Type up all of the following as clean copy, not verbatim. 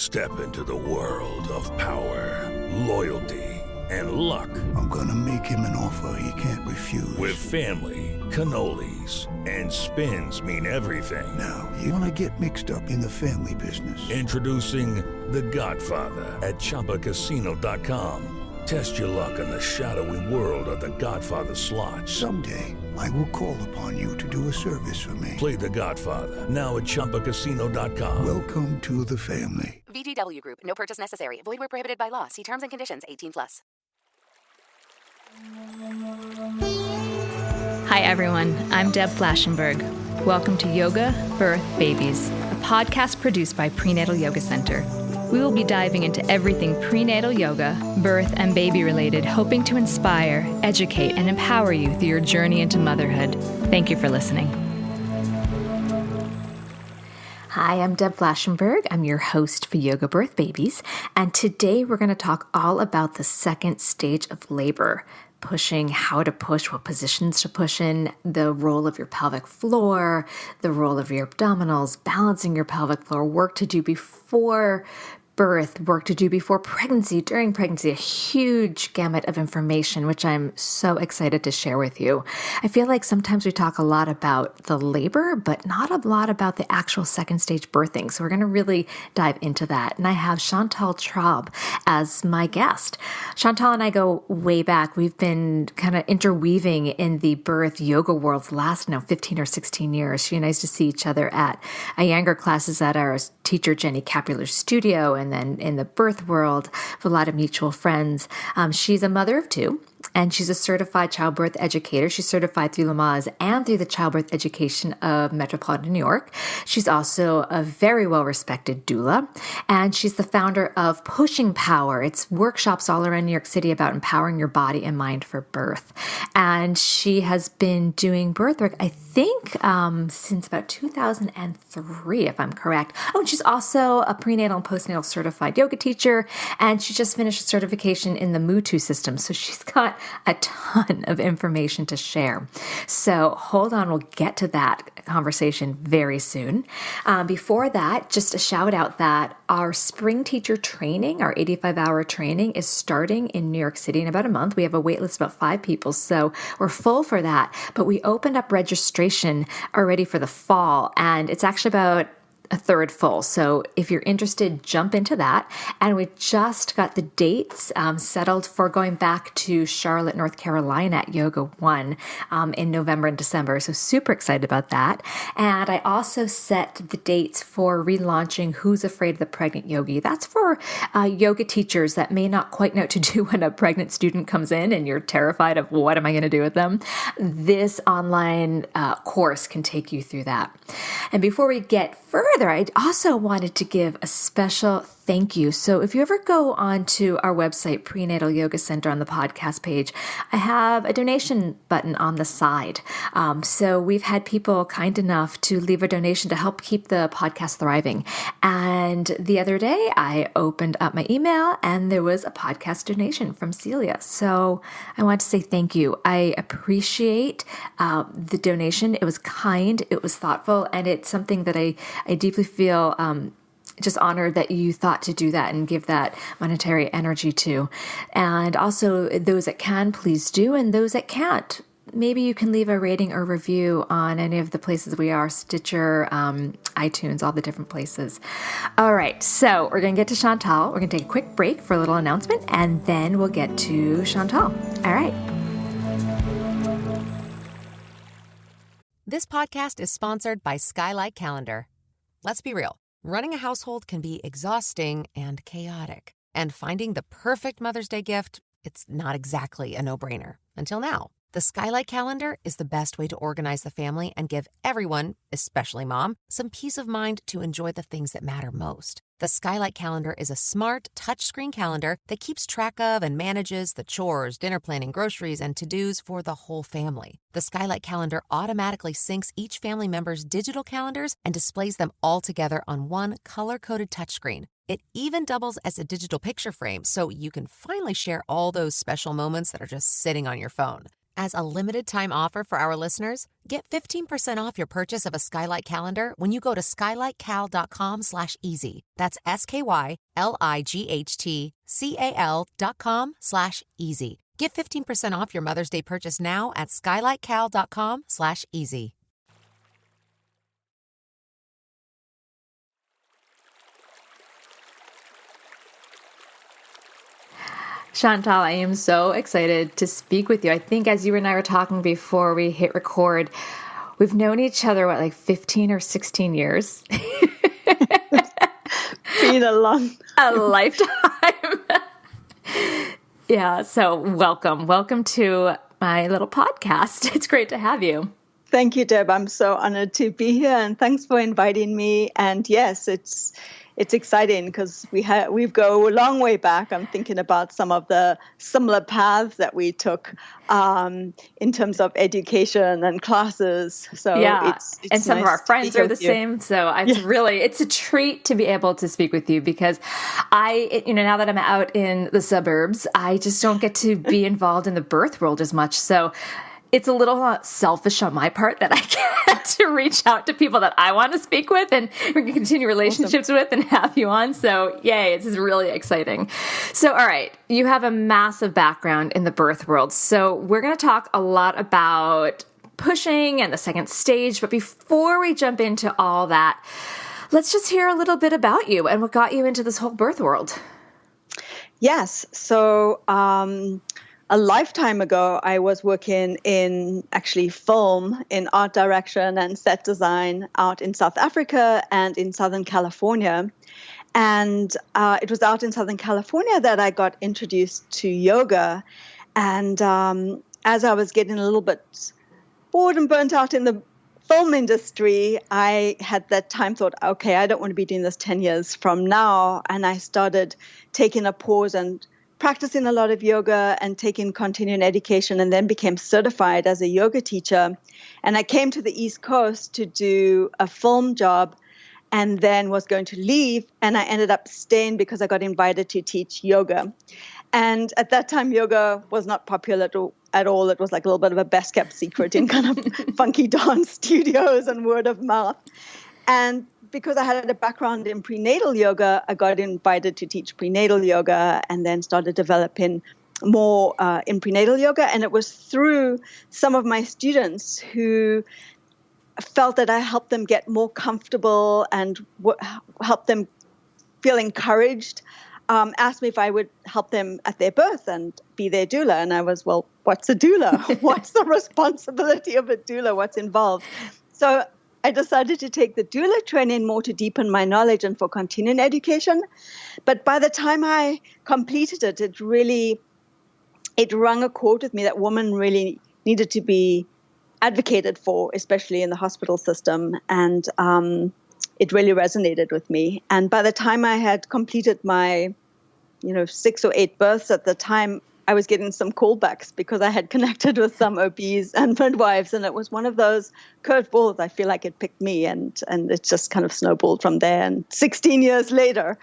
Step into the world of power, loyalty, and luck. I'm gonna make him an offer he can't refuse. With family, cannolis, and spins mean everything. Now, you wanna get mixed up in the family business. Introducing The Godfather at ChumbaCasino.com. Test your luck in the shadowy world of The Godfather slot. Someday, I will call upon you to do a service for me. Play The Godfather, now at ChumbaCasino.com. Welcome to the family. VGW Group. No purchase necessary. Void where prohibited by law. See terms and conditions. 18+. Hi, everyone. I'm Deb Flashenberg. Welcome to Yoga, Birth, Babies, a podcast produced by Prenatal Yoga Center. We will be diving into everything prenatal yoga, birth, and baby related, hoping to inspire, educate, and empower you through your journey into motherhood. Thank you for listening. Hi, I'm Deb Flashenberg. I'm your host for Yoga Birth Babies, and today we're going to talk all about the second stage of labor. Pushing, how to push, what positions to push in, the role of your pelvic floor, the role of your abdominals, balancing your pelvic floor, work to do before birth, work to do before pregnancy, during pregnancy, a huge gamut of information, which I'm so excited to share with you. I feel like sometimes we talk a lot about the labor, but not a lot about the actual second stage birthing. So we're going to really dive into that. And I have Chantal Traub as my guest. Chantal and I go way back. We've been kind of interweaving in the birth yoga world for the last 15 or 16 years. She and I used to see each other at Iyengar classes at our teacher Jenny Capular's studio, and then in the birth world with a lot of mutual friends. She's a mother of two, and she's a certified childbirth educator. She's certified through Lamaze and through the Childbirth Education of Metropolitan New York. She's also a very well-respected doula, and she's the founder of Pushing Power. It's workshops all around New York City about empowering your body and mind for birth. And she has been doing birth work, I think, since about 2003, if I'm correct. Oh, and she's also a prenatal and postnatal certified yoga teacher, and she just finished a certification in the Mutu system. So she's got a ton of information to share. So hold on, we'll get to that conversation very soon. Before that, just a shout out that our spring teacher training, our 85-hour training, is starting in New York City in about a month. We have a wait list of about 5 people, so we're full for that. But we opened up registration already for the fall, and it's actually about a third full. So if you're interested, jump into that. And we just got the dates settled for going back to Charlotte, North Carolina at Yoga One in November and December. So super excited about that. And I also set the dates for relaunching Who's Afraid of the Pregnant Yogi. That's for yoga teachers that may not quite know what to do when a pregnant student comes in and you're terrified of what am I going to do with them. This online course can take you through that. And before we get further, I also wanted to give a special thank you. So if you ever go onto our website, Prenatal Yoga Center, on the podcast page, I have a donation button on the side. So we've had people kind enough to leave a donation to help keep the podcast thriving. And the other day, I opened up my email and there was a podcast donation from Celia. So I want to say thank you. I appreciate the donation. It was kind, it was thoughtful, and it's something that I deeply feel just honored that you thought to do that and give that monetary energy to. And also those that can, please do. And those that can't, maybe you can leave a rating or review on any of the places we are, Stitcher, iTunes, all the different places. All right, so we're going to get to Chantal. We're going to take a quick break for a little announcement, and then we'll get to Chantal. All right. This podcast is sponsored by Skylight Calendar. Let's be real. Running a household can be exhausting and chaotic. And finding the perfect Mother's Day gift, it's not exactly a no-brainer. Until now. The Skylight Calendar is the best way to organize the family and give everyone, especially mom, some peace of mind to enjoy the things that matter most. The Skylight Calendar is a smart, touchscreen calendar that keeps track of and manages the chores, dinner planning, groceries, and to-dos for the whole family. The Skylight Calendar automatically syncs each family member's digital calendars and displays them all together on one color-coded touchscreen. It even doubles as a digital picture frame, so you can finally share all those special moments that are just sitting on your phone. As a limited-time offer for our listeners, get 15% off your purchase of a Skylight calendar when you go to skylightcal.com/easy. That's SKYLIGHTCAL.com/easy. Get 15% off your Mother's Day purchase now at skylightcal.com/easy. Chantal, I am so excited to speak with you. I think as you and I were talking before we hit record, we've known each other, like 15 or 16 years? Been a lifetime. Yeah, so welcome to my little podcast. It's great to have you. Thank you, Deb. I'm so honored to be here, and thanks for inviting me. And yes, it's exciting because we go a long way back. I'm thinking about some of the similar paths that we took in terms of education and classes. So yeah, it's and some nice of our friends are the same. So it's a treat to be able to speak with you because now that I'm out in the suburbs, I just don't get to be involved in the birth world as much. So it's a little selfish on my part that I get to reach out to people that I want to speak with and we can continue relationships with and have you on. So yay, this is really exciting. So, all right, you have a massive background in the birth world. So we're going to talk a lot about pushing and the second stage. But before we jump into all that, let's just hear a little bit about you and what got you into this whole birth world. Yes. So, a lifetime ago, I was working in actually film, in art direction and set design out in South Africa and in Southern California. And it was out in Southern California that I got introduced to yoga. And as I was getting a little bit bored and burnt out in the film industry, I had that time thought, okay, I don't want to be doing this 10 years from now. And I started taking a pause and practicing a lot of yoga and taking continuing education, and then became certified as a yoga teacher. And I came to the East Coast to do a film job and then was going to leave. And I ended up staying because I got invited to teach yoga. And at that time, yoga was not popular at all. It was like a little bit of a best kept secret in kind of funky dance studios and word of mouth. And because I had a background in prenatal yoga, I got invited to teach prenatal yoga and then started developing more in prenatal yoga. And it was through some of my students who felt that I helped them get more comfortable and helped them feel encouraged, asked me if I would help them at their birth and be their doula. And I was, well, what's a doula? What's the responsibility of a doula? What's involved? So I decided to take the doula training more to deepen my knowledge and for continuing education. But by the time I completed it, it rung a chord with me that women really needed to be advocated for, especially in the hospital system. And it really resonated with me. And by the time I had completed my, 6 or 8 births at the time, I was getting some callbacks because I had connected with some OBs and midwives, and it was one of those curveballs. I feel like it picked me, and it just kind of snowballed from there. And 16 years later,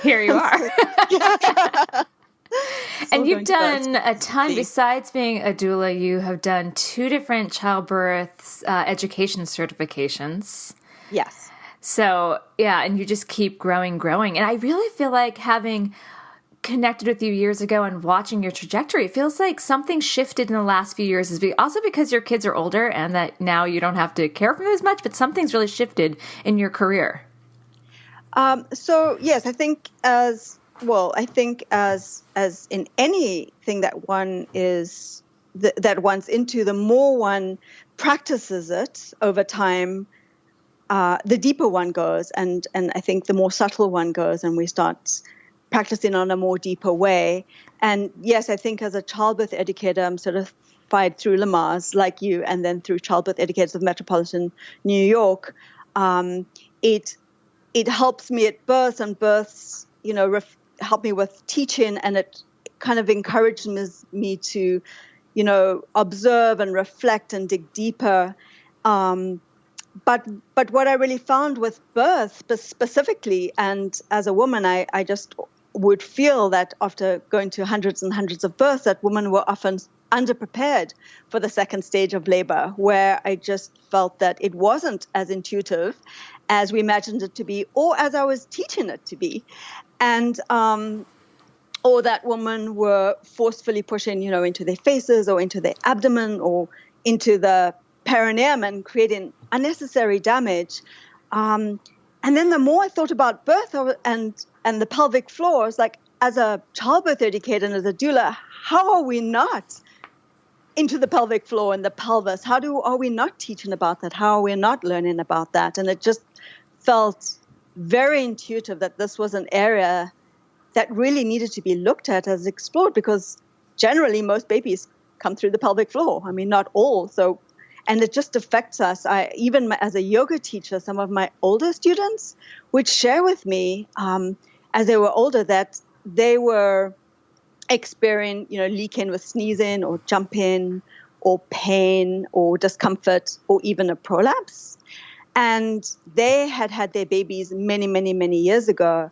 here you are. And you've done a ton. Besides being a doula, you have done 2 different childbirth education certifications. Yes. So, yeah, and you just keep growing. And I really feel like having connected with you years ago and watching your trajectory, it feels like something shifted in the last few years. Also because your kids are older and that now you don't have to care for them as much, but something's really shifted in your career. So yes, I think as in anything that one is that one's into, the more one practices it over time, the deeper one goes, and I think the more subtle one goes, and we start practicing on a more deeper way. And yes, I think as a childbirth educator, I'm certified through Lamaze, like you, and then through Childbirth Educators of Metropolitan New York. It helps me at birth, and births, help me with teaching, and it kind of encourages me to, observe and reflect and dig deeper. But what I really found with birth specifically, and as a woman, I just would feel that after going to hundreds and hundreds of births, that women were often underprepared for the second stage of labor, where I just felt that it wasn't as intuitive as we imagined it to be, or as I was teaching it to be. And or that women were forcefully pushing, into their faces or into their abdomen or into the perineum and creating unnecessary damage. And then the more I thought about birth and the pelvic floor, it's like, as a childbirth educator and as a doula, how are we not into the pelvic floor and the pelvis? Are we not teaching about that? How are we not learning about that? And it just felt very intuitive that this was an area that really needed to be looked at as explored, because generally most babies come through the pelvic floor. I mean, not all. And it just affects us. Even as a yoga teacher, some of my older students would share with me as they were older that they were experiencing, leaking with sneezing or jumping or pain or discomfort or even a prolapse. And they had their babies many, many, many years ago.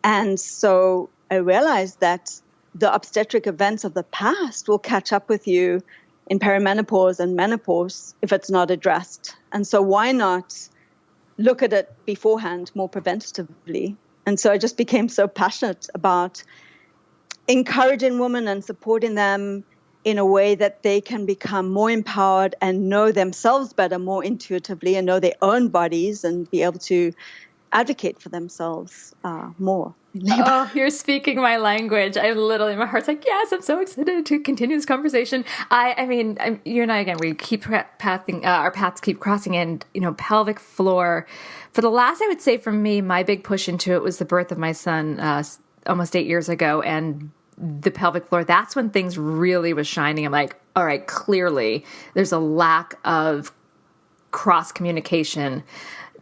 And so I realized that the obstetric events of the past will catch up with you in perimenopause and menopause if it's not addressed. And so why not look at it beforehand, more preventatively? And so I just became so passionate about encouraging women and supporting them in a way that they can become more empowered and know themselves better, more intuitively, and know their own bodies and be able to advocate for themselves more. Oh, you're speaking my language. My heart's like, yes, I'm so excited to continue this conversation. I mean, you and I, again, we keep our paths keep crossing, and, pelvic floor. For the last, I would say for me, my big push into it was the birth of my son almost 8 years ago, and the pelvic floor, that's when things really was shining. I'm like, all right, clearly there's a lack of cross communication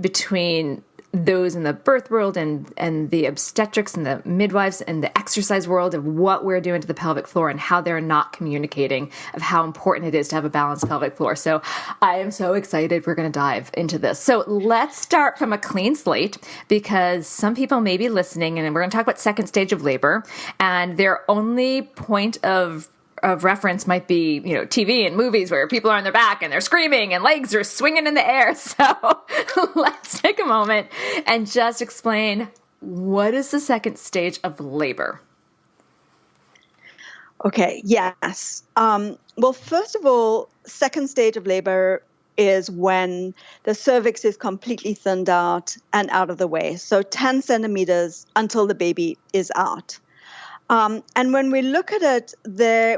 between those in the birth world and the obstetrics and the midwives and the exercise world of what we're doing to the pelvic floor and how they're not communicating of how important it is to have a balanced pelvic floor. So I am so excited. We're going to dive into this. So let's start from a clean slate, because some people may be listening, and we're going to talk about second stage of labor, and their only point of reference might be, TV and movies where people are on their back and they're screaming and legs are swinging in the air. So let's take a moment and just explain, what is the second stage of labor? Okay, yes. Well, first of all, second stage of labor is when the cervix is completely thinned out and out of the way. So 10 centimeters until the baby is out. And when we look at it,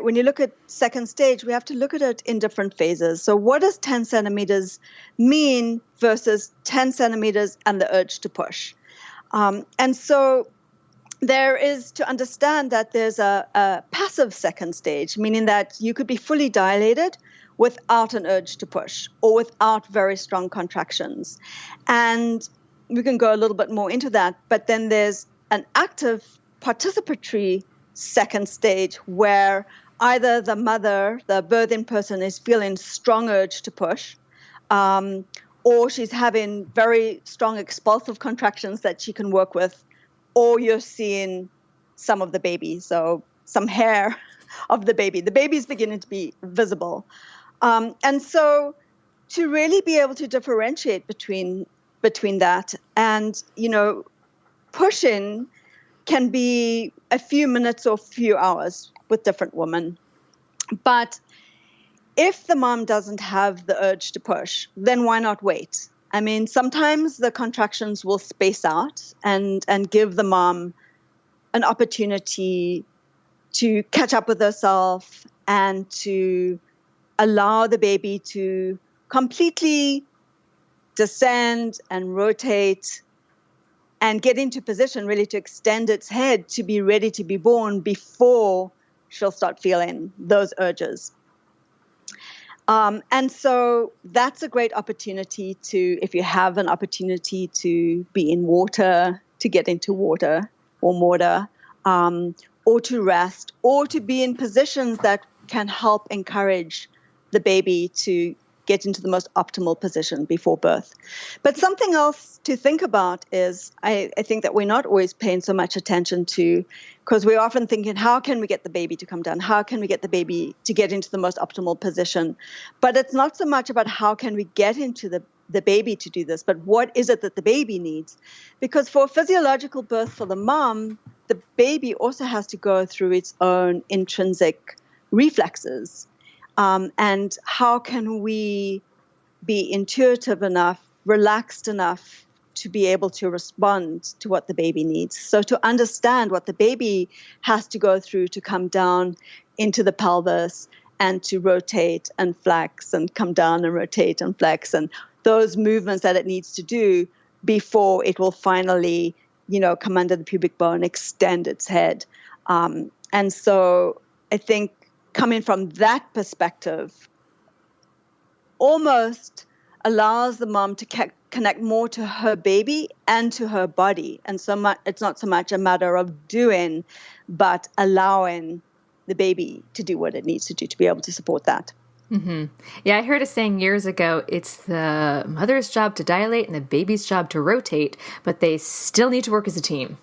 when you look at second stage, we have to look at it in different phases. So what does 10 centimeters mean versus 10 centimeters and the urge to push? And so there is to understand that there's a passive second stage, meaning that you could be fully dilated without an urge to push or without very strong contractions. And we can go a little bit more into that. But then there's an active participatory second stage where either the mother, the birthing person, is feeling strong urge to push, or she's having very strong expulsive contractions that she can work with, or you're seeing some of the baby, so some hair of the baby. The baby's beginning to be visible. And so to really be able to differentiate between that and, pushing can be a few minutes or few hours with different women. But if the mom doesn't have the urge to push, then why not wait? I mean, sometimes the contractions will space out and give the mom an opportunity to catch up with herself and to allow the baby to completely descend and rotate and get into position really to extend its head to be ready to be born before she'll start feeling those urges. And so that's a great opportunity to, if you have an opportunity to be in water, to get into water or water, or to rest, or to be in positions that can help encourage the baby to get into the most optimal position before birth. But something else to think about is I think that we're not always paying so much attention to, because we're often thinking, how can we get the baby to come down? How can we get the baby to get into the most optimal position? But it's not so much about how can we get into the baby to do this, but what is it that the baby needs? Because for a physiological birth for the mom, the baby also has to go through its own intrinsic reflexes. And how can we be intuitive enough, relaxed enough to be able to respond to what the baby needs? So to understand what the baby has to go through to come down into the pelvis and to rotate and flex and come down and rotate and flex and those movements that it needs to do before it will finally, come under the pubic bone, extend its head. And so I think coming from that perspective almost allows the mom to connect more to her baby and to her body. And so much, it's not so much a matter of doing, but allowing the baby to do what it needs to do to be able to support that. Mm-hmm. Yeah, I heard a saying years ago, it's the mother's job to dilate and the baby's job to rotate, but they still need to work as a team.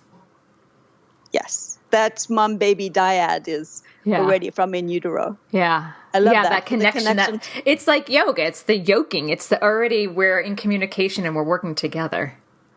Yes, that mom-baby dyad is already from in utero. Yeah. I love that connection. It's like yoga. It's the yoking. It's already we're in communication and we're working together.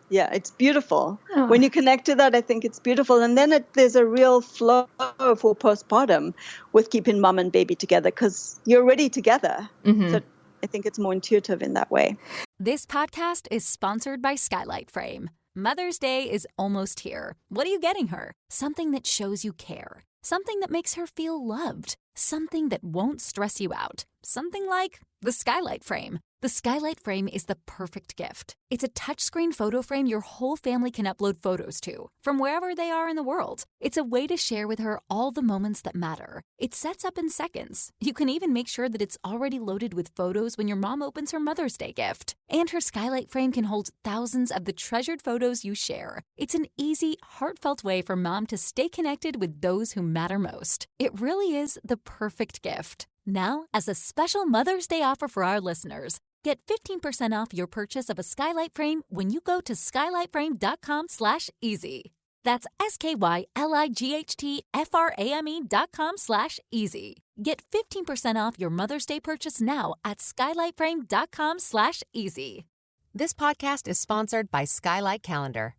Yeah, it's beautiful. Oh. When you connect to that, I think it's beautiful. And then there's a real flow for postpartum with keeping mom and baby together because you're already together. Mm-hmm. So I think it's more intuitive in that way. This podcast is sponsored by Skylight Frame. Mother's Day is almost here. What are you getting her? Something that shows you care. Something that makes her feel loved. Something that won't stress you out. Something like the Skylight Frame. The Skylight Frame is the perfect gift. It's a touchscreen photo frame your whole family can upload photos to, from wherever they are in the world. It's a way to share with her all the moments that matter. It sets up in seconds. You can even make sure that it's already loaded with photos when your mom opens her Mother's Day gift. And her Skylight Frame can hold thousands of the treasured photos you share. It's an easy, heartfelt way for mom to stay connected with those who matter most. It really is the perfect gift. Now, as a special Mother's Day offer for our listeners, get 15% off your purchase of a Skylight Frame when you go to skylightframe.com/easy. That's SKYLIGHTFRAME.com/easy. Get 15% off your Mother's Day purchase now at skylightframe.com/easy. This podcast is sponsored by Skylight Calendar.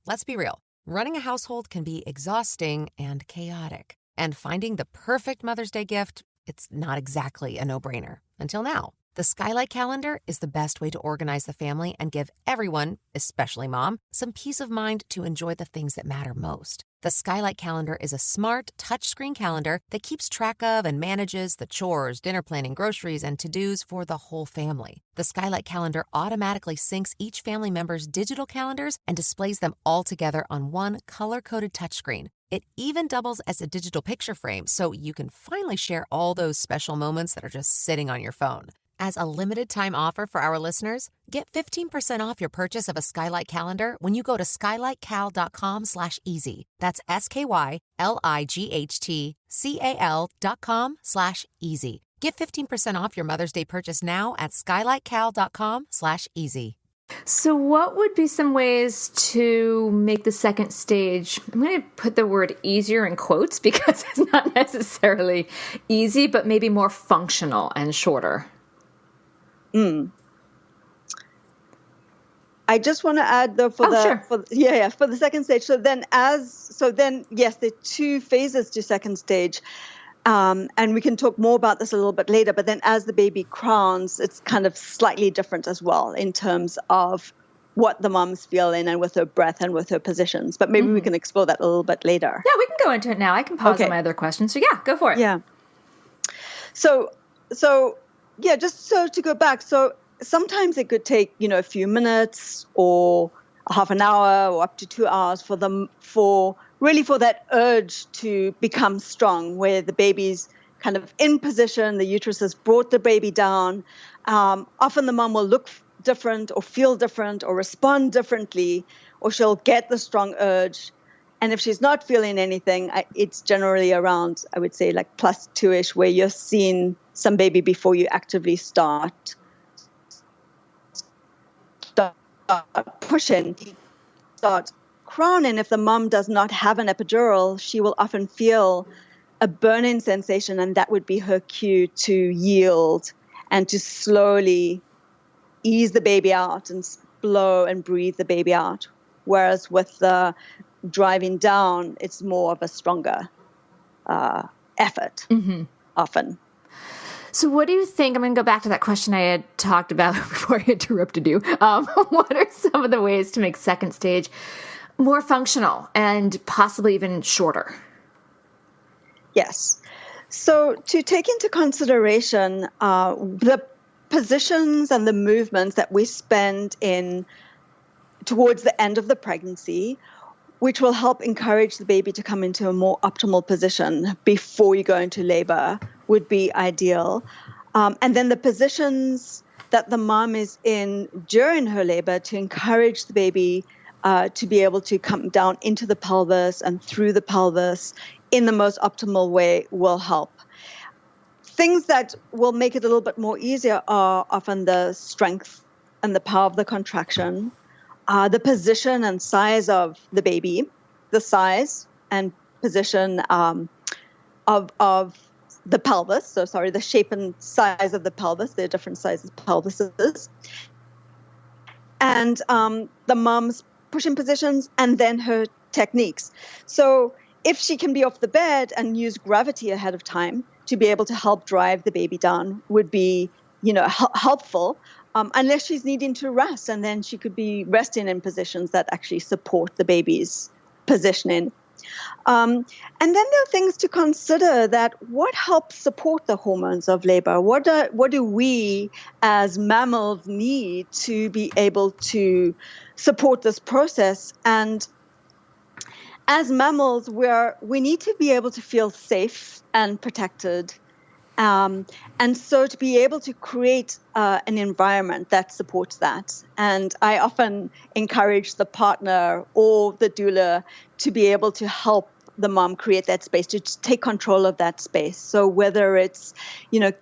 Let's be real. Running a household can be exhausting and chaotic. And finding the perfect Mother's Day gift, it's not exactly a no-brainer. Until now. The Skylight Calendar is the best way to organize the family and give everyone, especially mom, some peace of mind to enjoy the things that matter most. The Skylight Calendar is a smart, touchscreen calendar that keeps track of and manages the chores, dinner planning, groceries, and to-dos for the whole family. The Skylight Calendar automatically syncs each family member's digital calendars and displays them all together on one color-coded touchscreen. It even doubles as a digital picture frame, so you can finally share all those special moments that are just sitting on your phone. As a limited-time offer for our listeners, get 15% off your purchase of a Skylight Calendar when you go to skylightcal.com/easy. That's SKYLIGHTCAL.com/easy. Get 15% off your Mother's Day purchase now at skylightcal.com/easy. So what would be some ways to make the second stage, I'm going to put the word easier in quotes because it's not necessarily easy, but maybe more functional and shorter? I just want to add though for the second stage. So then yes, there are two phases to second stage. And we can talk more about this a little bit later, but then as the baby crowns, it's kind of slightly different as well in terms of what the mom's feeling and with her breath and with her positions. But maybe we can explore that a little bit later. Yeah, we can go into it now. I can pause on my other questions. So yeah, go for it. Yeah. So yeah, just so to go back. So sometimes it could take, a few minutes or a half an hour or up to 2 hours for that urge to become strong, where the baby's kind of in position, the uterus has brought the baby down. Often the mom will look different or feel different or respond differently, or she'll get the strong urge. And if she's not feeling anything, it's generally around, I would say, like +2-ish, where you're seeing some baby before you actively start pushing, start crowning. If the mom does not have an epidural, she will often feel a burning sensation, and that would be her cue to yield and to slowly ease the baby out and blow and breathe the baby out. Whereas with the driving down, it's more of a stronger effort often. So what do you think, I'm going to go back to that question I had talked about before I interrupted you. What are some of the ways to make second stage more functional and possibly even shorter? Yes. So to take into consideration the positions and the movements that we spend in towards the end of the pregnancy, which will help encourage the baby to come into a more optimal position before you go into labor, would be ideal. And then the positions that the mom is in during her labor to encourage the baby to be able to come down into the pelvis and through the pelvis in the most optimal way will help. Things that will make it a little bit more easier are often the strength and the power of the contraction, the position and size of the baby, the size and position of the pelvis. So sorry, the shape and size of the pelvis. There are different sizes of pelvises. And the mom's pushing positions and then her techniques. So if she can be off the bed and use gravity ahead of time to be able to help drive the baby down would be, helpful. Unless she's needing to rest, and then she could be resting in positions that actually support the baby's positioning. And then there are things to consider that what helps support the hormones of labor? What do we as mammals need to be able to support this process? And as mammals, we need to be able to feel safe and protected. And so to be able to create an environment that supports that. And I often encourage the partner or the doula to be able to help the mom create that space, to take control of that space. So whether it's,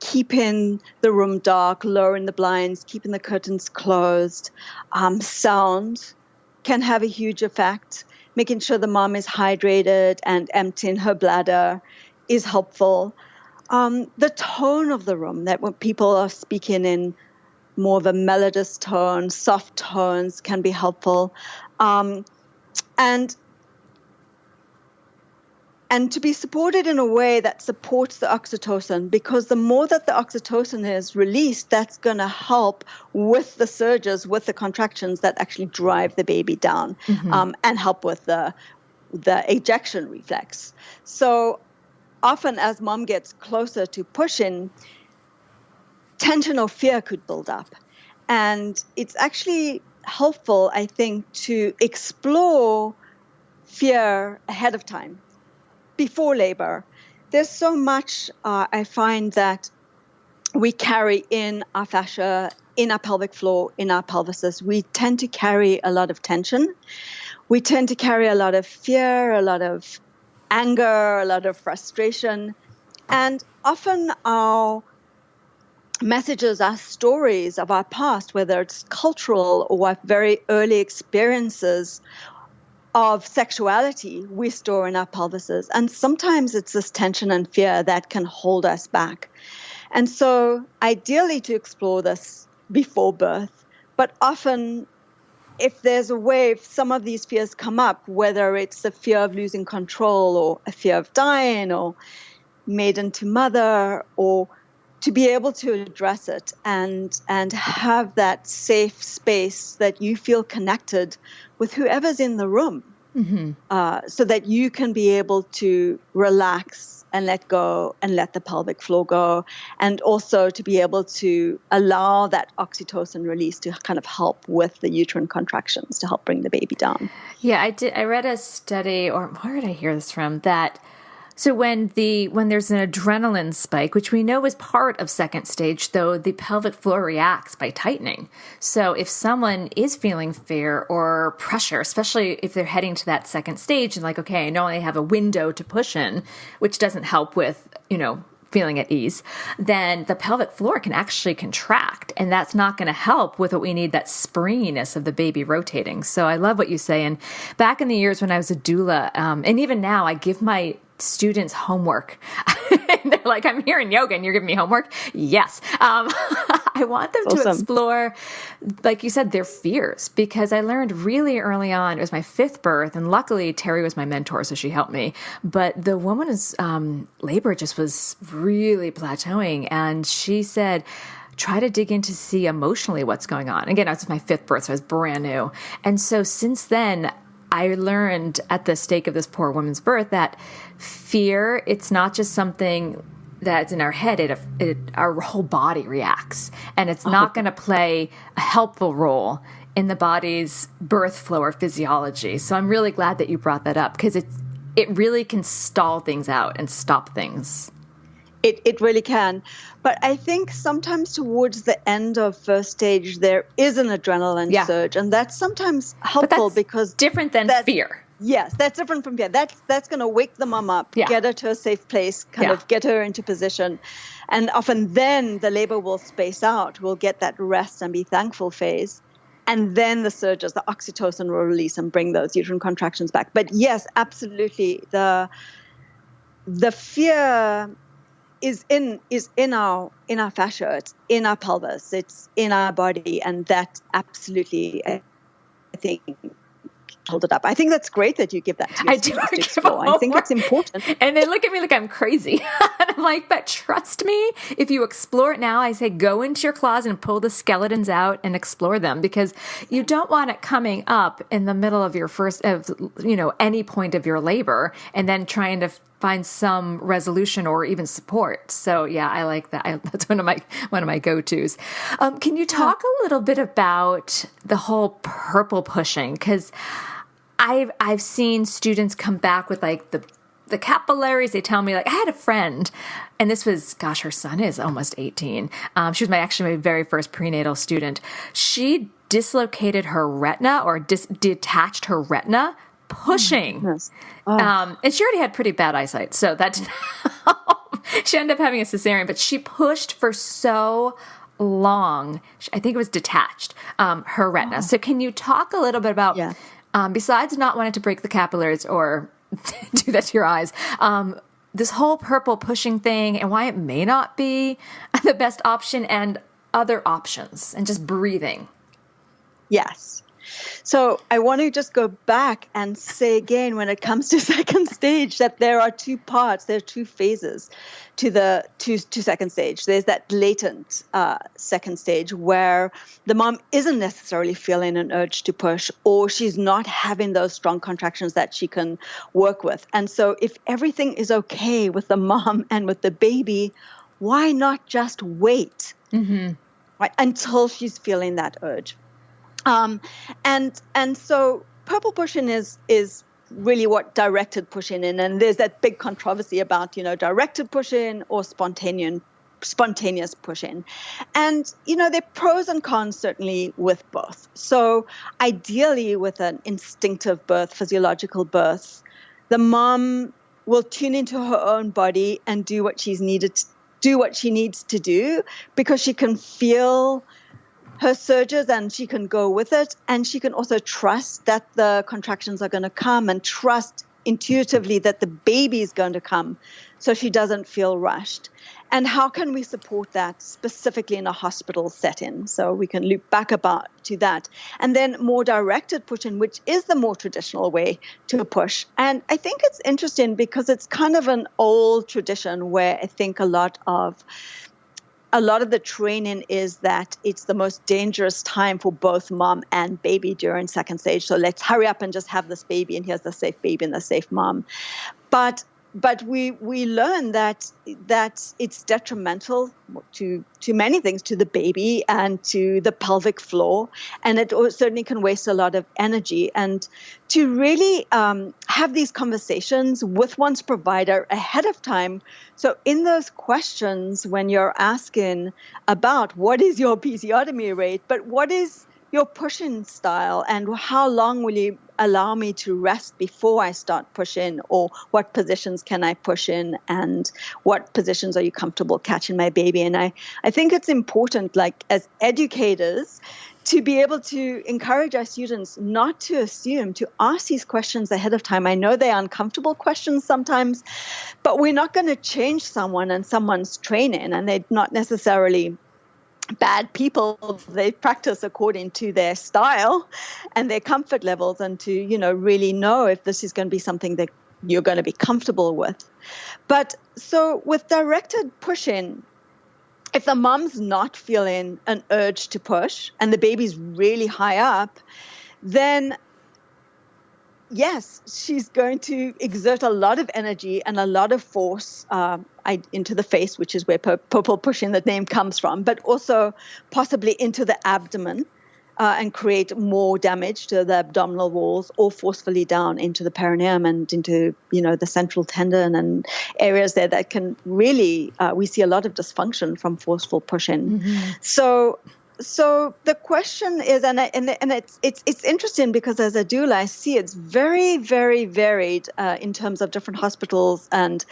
keeping the room dark, lowering the blinds, keeping the curtains closed, sound can have a huge effect. Making sure the mom is hydrated and emptying her bladder is helpful. The tone of the room, that when people are speaking in more of a melodious tone, soft tones can be helpful. And to be supported in a way that supports the oxytocin, because the more that the oxytocin is released, that's going to help with the surges, with the contractions that actually drive the baby down, and help with the ejection reflex. So often as mom gets closer to pushing, tension or fear could build up. And it's actually helpful, I think, to explore fear ahead of time, before labor. There's so much I find that we carry in our fascia, in our pelvic floor, in our pelvises. We tend to carry a lot of tension. We tend to carry a lot of fear, a lot of anger, a lot of frustration. And often our messages, our stories of our past, whether it's cultural or our very early experiences of sexuality, we store in our pelvises. And sometimes it's this tension and fear that can hold us back. And so ideally to explore this before birth, but often if there's a way, if some of these fears come up, whether it's the fear of losing control or a fear of dying or maiden to mother, or to be able to address it and have that safe space that you feel connected with whoever's in the room, so that you can be able to relax and let go and let the pelvic floor go, and also to be able to allow that oxytocin release to kind of help with the uterine contractions to help bring the baby down. Yeah, I read a study, or where did I hear this from, that so when there's an adrenaline spike, which we know is part of second stage, though, the pelvic floor reacts by tightening. So if someone is feeling fear or pressure, especially if they're heading to that second stage and like, okay, I know I have a window to push in, which doesn't help with, feeling at ease, then the pelvic floor can actually contract. And that's not going to help with what we need, that springiness of the baby rotating. So I love what you say. And back in the years when I was a doula, and even now, I give my students homework. They're like, I'm here in yoga and you're giving me homework? Yes. I want them to explore, like you said, their fears, because I learned really early on, it was my 5th birth, and luckily Terry was my mentor, so she helped me. But the woman's labor just was really plateauing. And she said, try to dig in to see emotionally what's going on. Again, I was my 5th birth, so I was brand new. And so since then, I learned at the stake of this poor woman's birth that fear, it's not just something that's in our head, our whole body reacts. And it's not going to play a helpful role in the body's birth flow or physiology. So I'm really glad that you brought that up, because it really can stall things out and stop things. It really can. But I think sometimes towards the end of first stage, there is an adrenaline surge. And that's sometimes helpful because different than fear. Yes, that's different from fear. That's going to wake the mom up, get her to a safe place, kind of get her into position. And often then the labor will space out. We'll get that rest and be thankful phase. And then the surges, the oxytocin will release and bring those uterine contractions back. But yes, absolutely. The fear is in our fascia, it's in our pelvis, it's in our body, and that absolutely, I think, hold it up. I think that's great that you give that to your students to explore. I think it's important. And they look at me like I'm crazy. And I'm like, but trust me, if you explore it now, I say go into your closet and pull the skeletons out and explore them, because you don't want it coming up in the middle of your any point of your labor and then trying to find some resolution or even support. So yeah, I like that. That's one of my go-tos. Can you talk a little bit about the whole purple pushing? Because I've seen students come back with like the capillaries. They tell me, like, I had a friend, and this was, gosh, her son is almost 18. She was my very first prenatal student. She dislocated her retina or detached her retina pushing. Yes. And she already had pretty bad eyesight, so that didn't help. She ended up having a cesarean, but she pushed for so long. I think it was detached, her retina. So can you talk a little bit about, besides not wanting to break the capillaries or do that to your eyes, this whole purple pushing thing and why it may not be the best option and other options and just breathing? Yes. So I want to just go back and say again, when it comes to second stage, that there are 2 parts, there are 2 phases to second stage. There's that latent second stage where the mom isn't necessarily feeling an urge to push, or she's not having those strong contractions that she can work with. And so if everything is okay with the mom and with the baby, why not just wait right, until she's feeling that urge? And so purple pushing is really what directed pushing in, and there's that big controversy about, directed pushing or spontaneous pushing. And, there are pros and cons certainly with both. So ideally with an instinctive birth, physiological birth, the mom will tune into her own body and do what she needs to do, because she can feel her surges and she can go with it. And she can also trust that the contractions are going to come and trust intuitively that the baby is going to come, so she doesn't feel rushed. And how can we support that specifically in a hospital setting? So we can loop back to that. And then more directed pushing, which is the more traditional way to push. And I think it's interesting because it's kind of an old tradition where I think a lot of the training is that it's the most dangerous time for both mom and baby during second stage. So let's hurry up and just have this baby, and here's the safe baby and the safe mom. But we learn that it's detrimental to many things, to the baby and to the pelvic floor, and it certainly can waste a lot of energy. And to really have these conversations with one's provider ahead of time. So in those questions, when you're asking about what is your episiotomy rate, but what is your pushing style and how long will you allow me to rest before I start pushing, or what positions can I push in, and what positions are you comfortable catching my baby? And I think it's important, like as educators, to be able to encourage our students not to assume, to ask these questions ahead of time. I know they're uncomfortable questions sometimes, but we're not going to change someone and someone's training, and they're not necessarily bad people. They practice according to their style and their comfort levels, and to, really know if this is going to be something that you're going to be comfortable with. But so with directed pushing, if the mom's not feeling an urge to push and the baby's really high up, then yes, she's going to exert a lot of energy and a lot of force into the face, which is where purple pushing, the name, comes from, but also possibly into the abdomen and create more damage to the abdominal walls, or forcefully down into the perineum and into, the central tendon and areas there that can really, we see a lot of dysfunction from forceful pushing. Mm-hmm. So the question is, and it's interesting because as a doula, I see it's very, very varied in terms of different hospitals and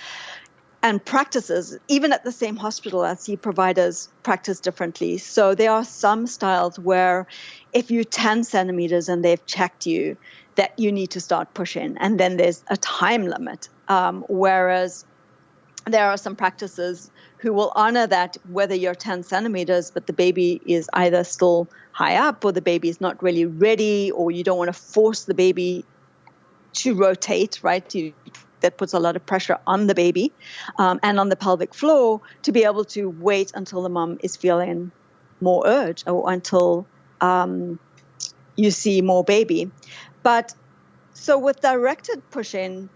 practices. Even at the same hospital, I see providers practice differently. So there are some styles where if you're 10 centimeters and they've checked you, that you need to start pushing, and then there's a time limit. Whereas there are some practices who will honor that whether you're 10 centimeters, but the baby is either still high up, or the baby is not really ready, or you don't want to force the baby to rotate, right? That puts a lot of pressure on the baby and on the pelvic floor, to be able to wait until the mom is feeling more urge, or until you see more baby. But so with directed pushing,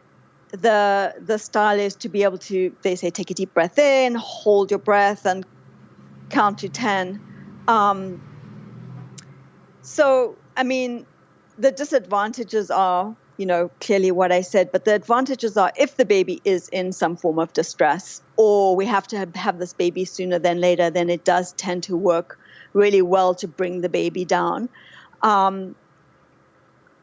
the style is to be able to, they say, take a deep breath in, hold your breath, and count to 10. So, I mean, the disadvantages are, clearly what I said, but the advantages are if the baby is in some form of distress, or we have to have this baby sooner than later, then it does tend to work really well to bring the baby down.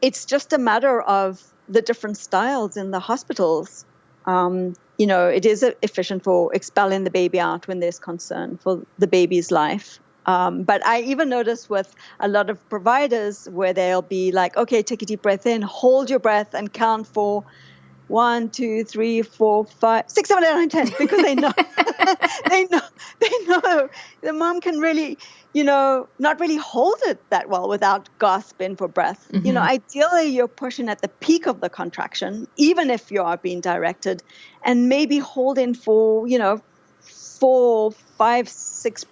It's just a matter of the different styles in the hospitals. It is efficient for expelling the baby out when there's concern for the baby's life. But I even notice with a lot of providers where they'll be like, okay, take a deep breath in, hold your breath, and count for 1, 2, 3, 4, 5, 6, 7, 8, 9, 10, because they know, they know the mom can really, not really hold it that well without gasping for breath. Mm-hmm. Ideally you're pushing at the peak of the contraction, even if you are being directed, and maybe holding for, 4, 5, 6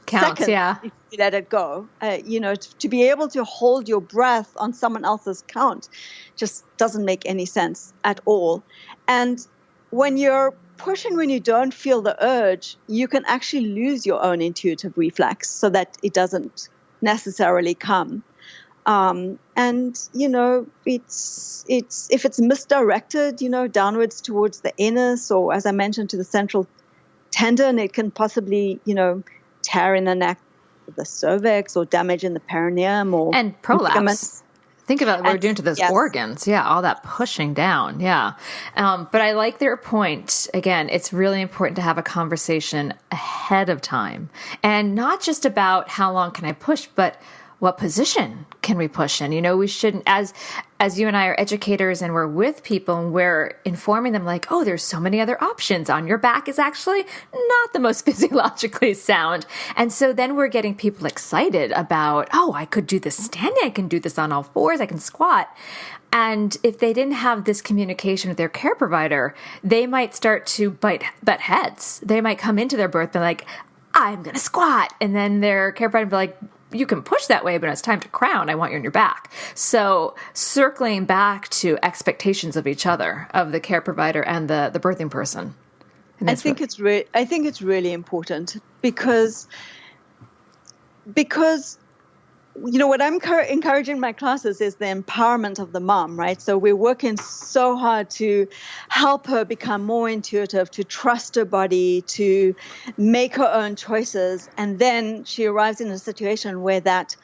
counts, seconds, yeah. If you let it go. To be able to hold your breath on someone else's count just doesn't make any sense at all. And when you're pushing, when you don't feel the urge, you can actually lose your own intuitive reflex, so that it doesn't necessarily come. And it's if it's misdirected, downwards towards the anus, or as I mentioned, to the central tendon, it can possibly, tear in the neck, the cervix, or damage in the perineum, and prolapse. Think about what we're doing to those organs. Yeah, all that pushing down. Yeah. But I like their point. Again, it's really important to have a conversation ahead of time. And not just about how long can I push, but what position can we push in? We shouldn't, as you and I are educators and we're with people and we're informing them like, oh, there's so many other options. On your back is actually not the most physiologically sound. And so then we're getting people excited about, oh, I could do this standing. I can do this on all fours. I can squat. And if they didn't have this communication with their care provider, they might start to butt heads. They might come into their birth and be like, I'm going to squat. And then their care provider will be like, you can push that way, but it's time to crown. I want you on your back. So circling back to expectations of each other, of the care provider and the birthing person. I think it's really important because what I'm encouraging my classes is the empowerment of the mom, right? So we're working so hard to help her become more intuitive, to trust her body, to make her own choices. And then she arrives in a situation where that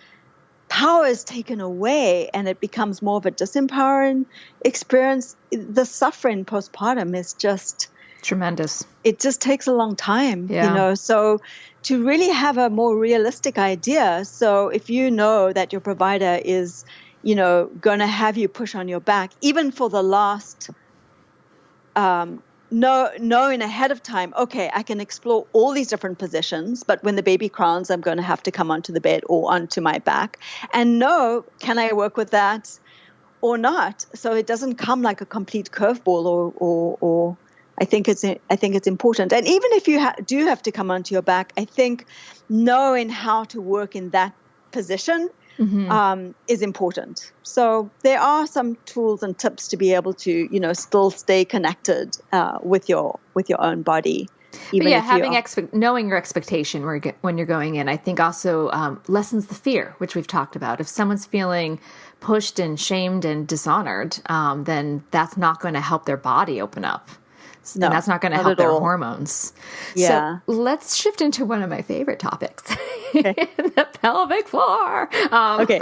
power is taken away and it becomes more of a disempowering experience, the suffering postpartum is just tremendous. It just takes a long time, so to really have a more realistic idea. So if you know that your provider is, going to have you push on your back, even for the last, knowing ahead of time, okay, I can explore all these different positions, but when the baby crowns, I'm going to have to come onto the bed or onto my back. And can I work with that or not? So it doesn't come like a complete curveball or I think it's important. And even if you do have to come onto your back, I think knowing how to work in that position is important. So there are some tools and tips to be able to, still stay connected with your own body. Even knowing your expectation when you're going in, I think also lessens the fear, which we've talked about. If someone's feeling pushed and shamed and dishonored, then that's not going to help their body open up. No, and that's not going to help their hormones. Yeah. So let's shift into one of my favorite topics, the pelvic floor. Okay.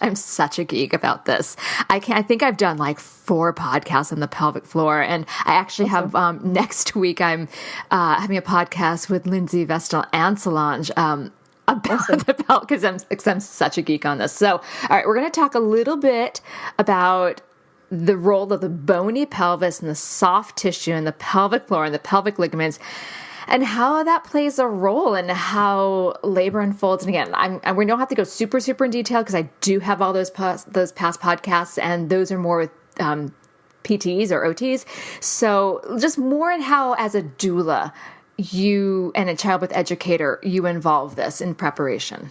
I'm such a geek about this. I think I've done like 4 podcasts on the pelvic floor, and I actually have next week I'm having a podcast with Lindsay Vestal and Solange about the pelvic because I'm such a geek on this. So, all right, we're going to talk a little bit about the role of the bony pelvis and the soft tissue and the pelvic floor and the pelvic ligaments, and how that plays a role in how labor unfolds. And again, we don't have to go super, super in detail because I do have all those past podcasts, and those are more with PTs or OTs. So just more in how, as a doula, you and a childbirth educator, you involve this in preparation.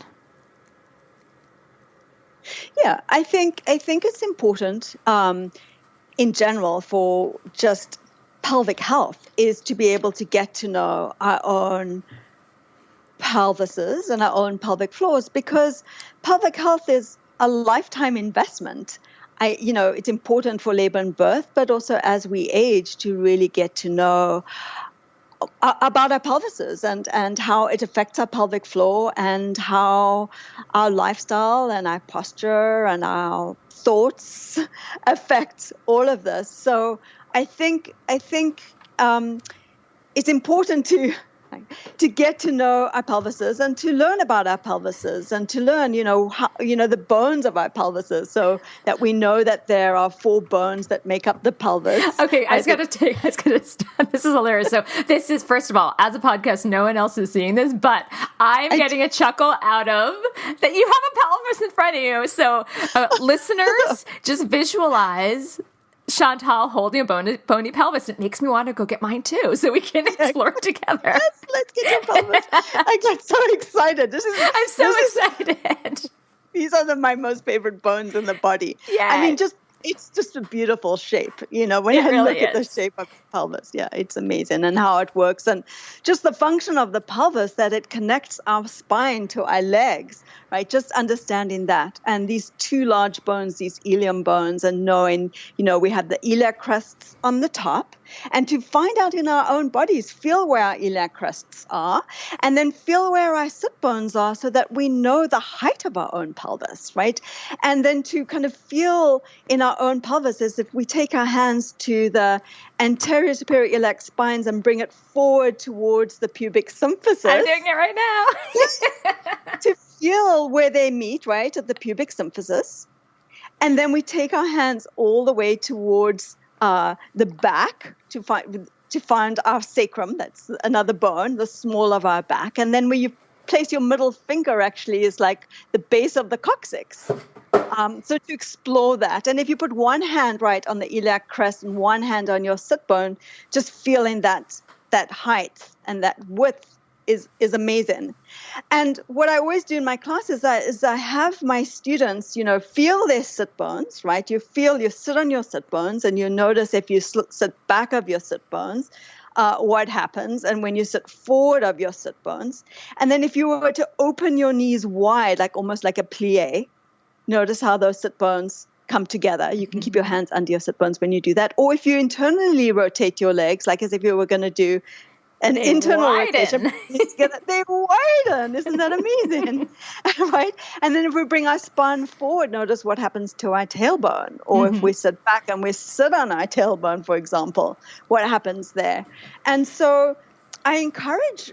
Yeah, I think it's important in general for just pelvic health is to be able to get to know our own pelvises and our own pelvic floors, because pelvic health is a lifetime investment. It's important for labor and birth, but also as we age to really get to know about our pelvises and how it affects our pelvic floor and how our lifestyle and our posture and our thoughts affect all of this. So I think it's important to get to know our pelvises and to learn about our pelvises and to learn, how, the bones of our pelvises, so that we know that there are 4 bones that make up the pelvis. Okay, I just got to stop. This is hilarious. So this is, first of all, as a podcast, no one else is seeing this, but I'm getting a chuckle out of that you have a pelvis in front of you. So listeners, just visualize Chantal holding a bony pelvis. It makes me want to go get mine too, so we can explore together. Yes, let's get your pelvis. I get so excited. I'm so excited. These are my most favorite bones in the body. Yeah, I mean, it's just a beautiful shape. When I look at the shape of the pelvis, it's amazing, and how it works, and just the function of the pelvis, that it connects our spine to our legs, right? Just understanding that. And these 2 large bones, these ilium bones, and knowing, we have the iliac crests on the top, and to find out in our own bodies, feel where our iliac crests are, and then feel where our sit bones are, so that we know the height of our own pelvis, right? And then to kind of feel in our own pelvis as if we take our hands to the anterior superior iliac spines and bring it forward towards the pubic symphysis. I'm doing it right now. To feel where they meet, right, at the pubic symphysis. And then we take our hands all the way towards the back to find our sacrum. That's another bone, the small of our back. And then where you place your middle finger actually is like the base of the coccyx. So to explore that. And if you put one hand right on the iliac crest and one hand on your sit bone, just feeling that height and that width is amazing. And what I always do in my classes is I have my students, feel their sit bones, right? You sit on your sit bones, and you notice if you sit back of your sit bones, what happens, and when you sit forward of your sit bones. And then if you were to open your knees wide, like almost like a plie, notice how those sit bones come together. You can keep your hands under your sit bones when you do that. Or if you internally rotate your legs, like as if you were going to do an They internal widen. rotation. They widen. Isn't that amazing? Right? And then if we bring our spine forward, notice what happens to our tailbone. Or if we sit back and we sit on our tailbone, for example, what happens there? And so I encourage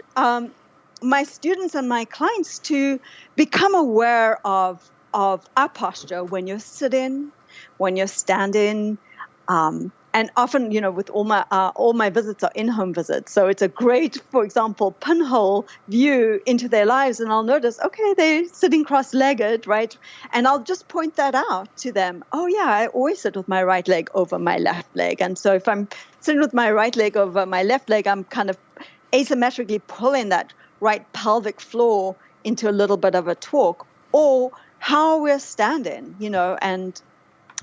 my students and my clients to become aware of our posture when you're sitting, when you're standing, and often, with all my visits are in-home visits. So it's a great, for example, pinhole view into their lives. And I'll notice, okay, they're sitting cross-legged, right? And I'll just point that out to them. Oh, yeah, I always sit with my right leg over my left leg. And so if I'm sitting with my right leg over my left leg, I'm kind of asymmetrically pulling that right pelvic floor into a little bit of a torque. Or how we're standing, and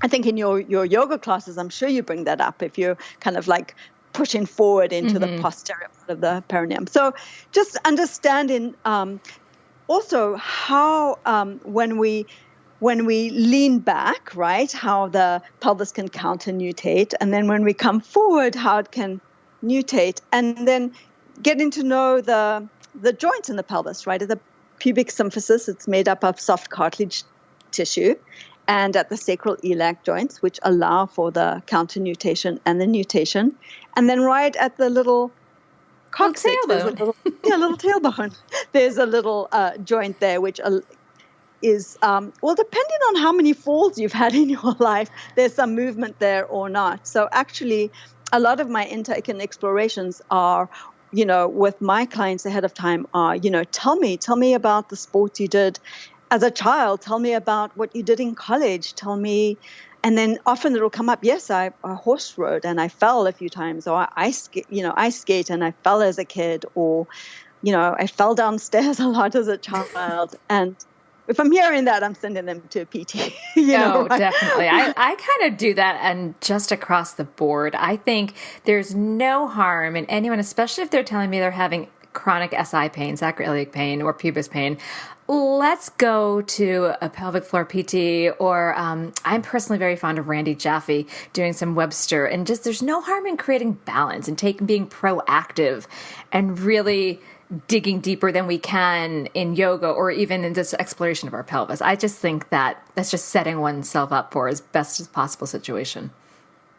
I think in your yoga classes, I'm sure you bring that up if you're kind of like pushing forward into the posterior part of the perineum. So just understanding also how when we lean back, right, how the pelvis can counter-nutate, and then when we come forward, how it can nutate, and then getting to know the joints in the pelvis, right? The pubic symphysis, it's made up of soft cartilage tissue, and at the sacral iliac joints, which allow for the counter-nutation and the nutation. And then right at the little coccyx, there's a little tailbone. There's a little joint there, which is, depending on how many falls you've had in your life, there's some movement there or not. So actually, a lot of my intake and explorations are, with my clients ahead of time are, tell me about the sports you did as a child. Tell me about what you did in college. Tell me, and then often it'll come up. Yes, I horse rode and I fell a few times, or I skate and I fell as a kid, or I fell downstairs a lot as a child. And if I'm hearing that, I'm sending them to a PT. Right? Definitely. I kind of do that, and just across the board. I think there's no harm in anyone, especially if they're telling me they're having chronic SI pain, sacroiliac pain, or pubis pain. Let's go to a pelvic floor PT, or I'm personally very fond of Randy Jaffe doing some Webster, and just there's no harm in creating balance and being proactive and really digging deeper than we can in yoga or even in this exploration of our pelvis. I just think that's just setting oneself up for as best as possible situation.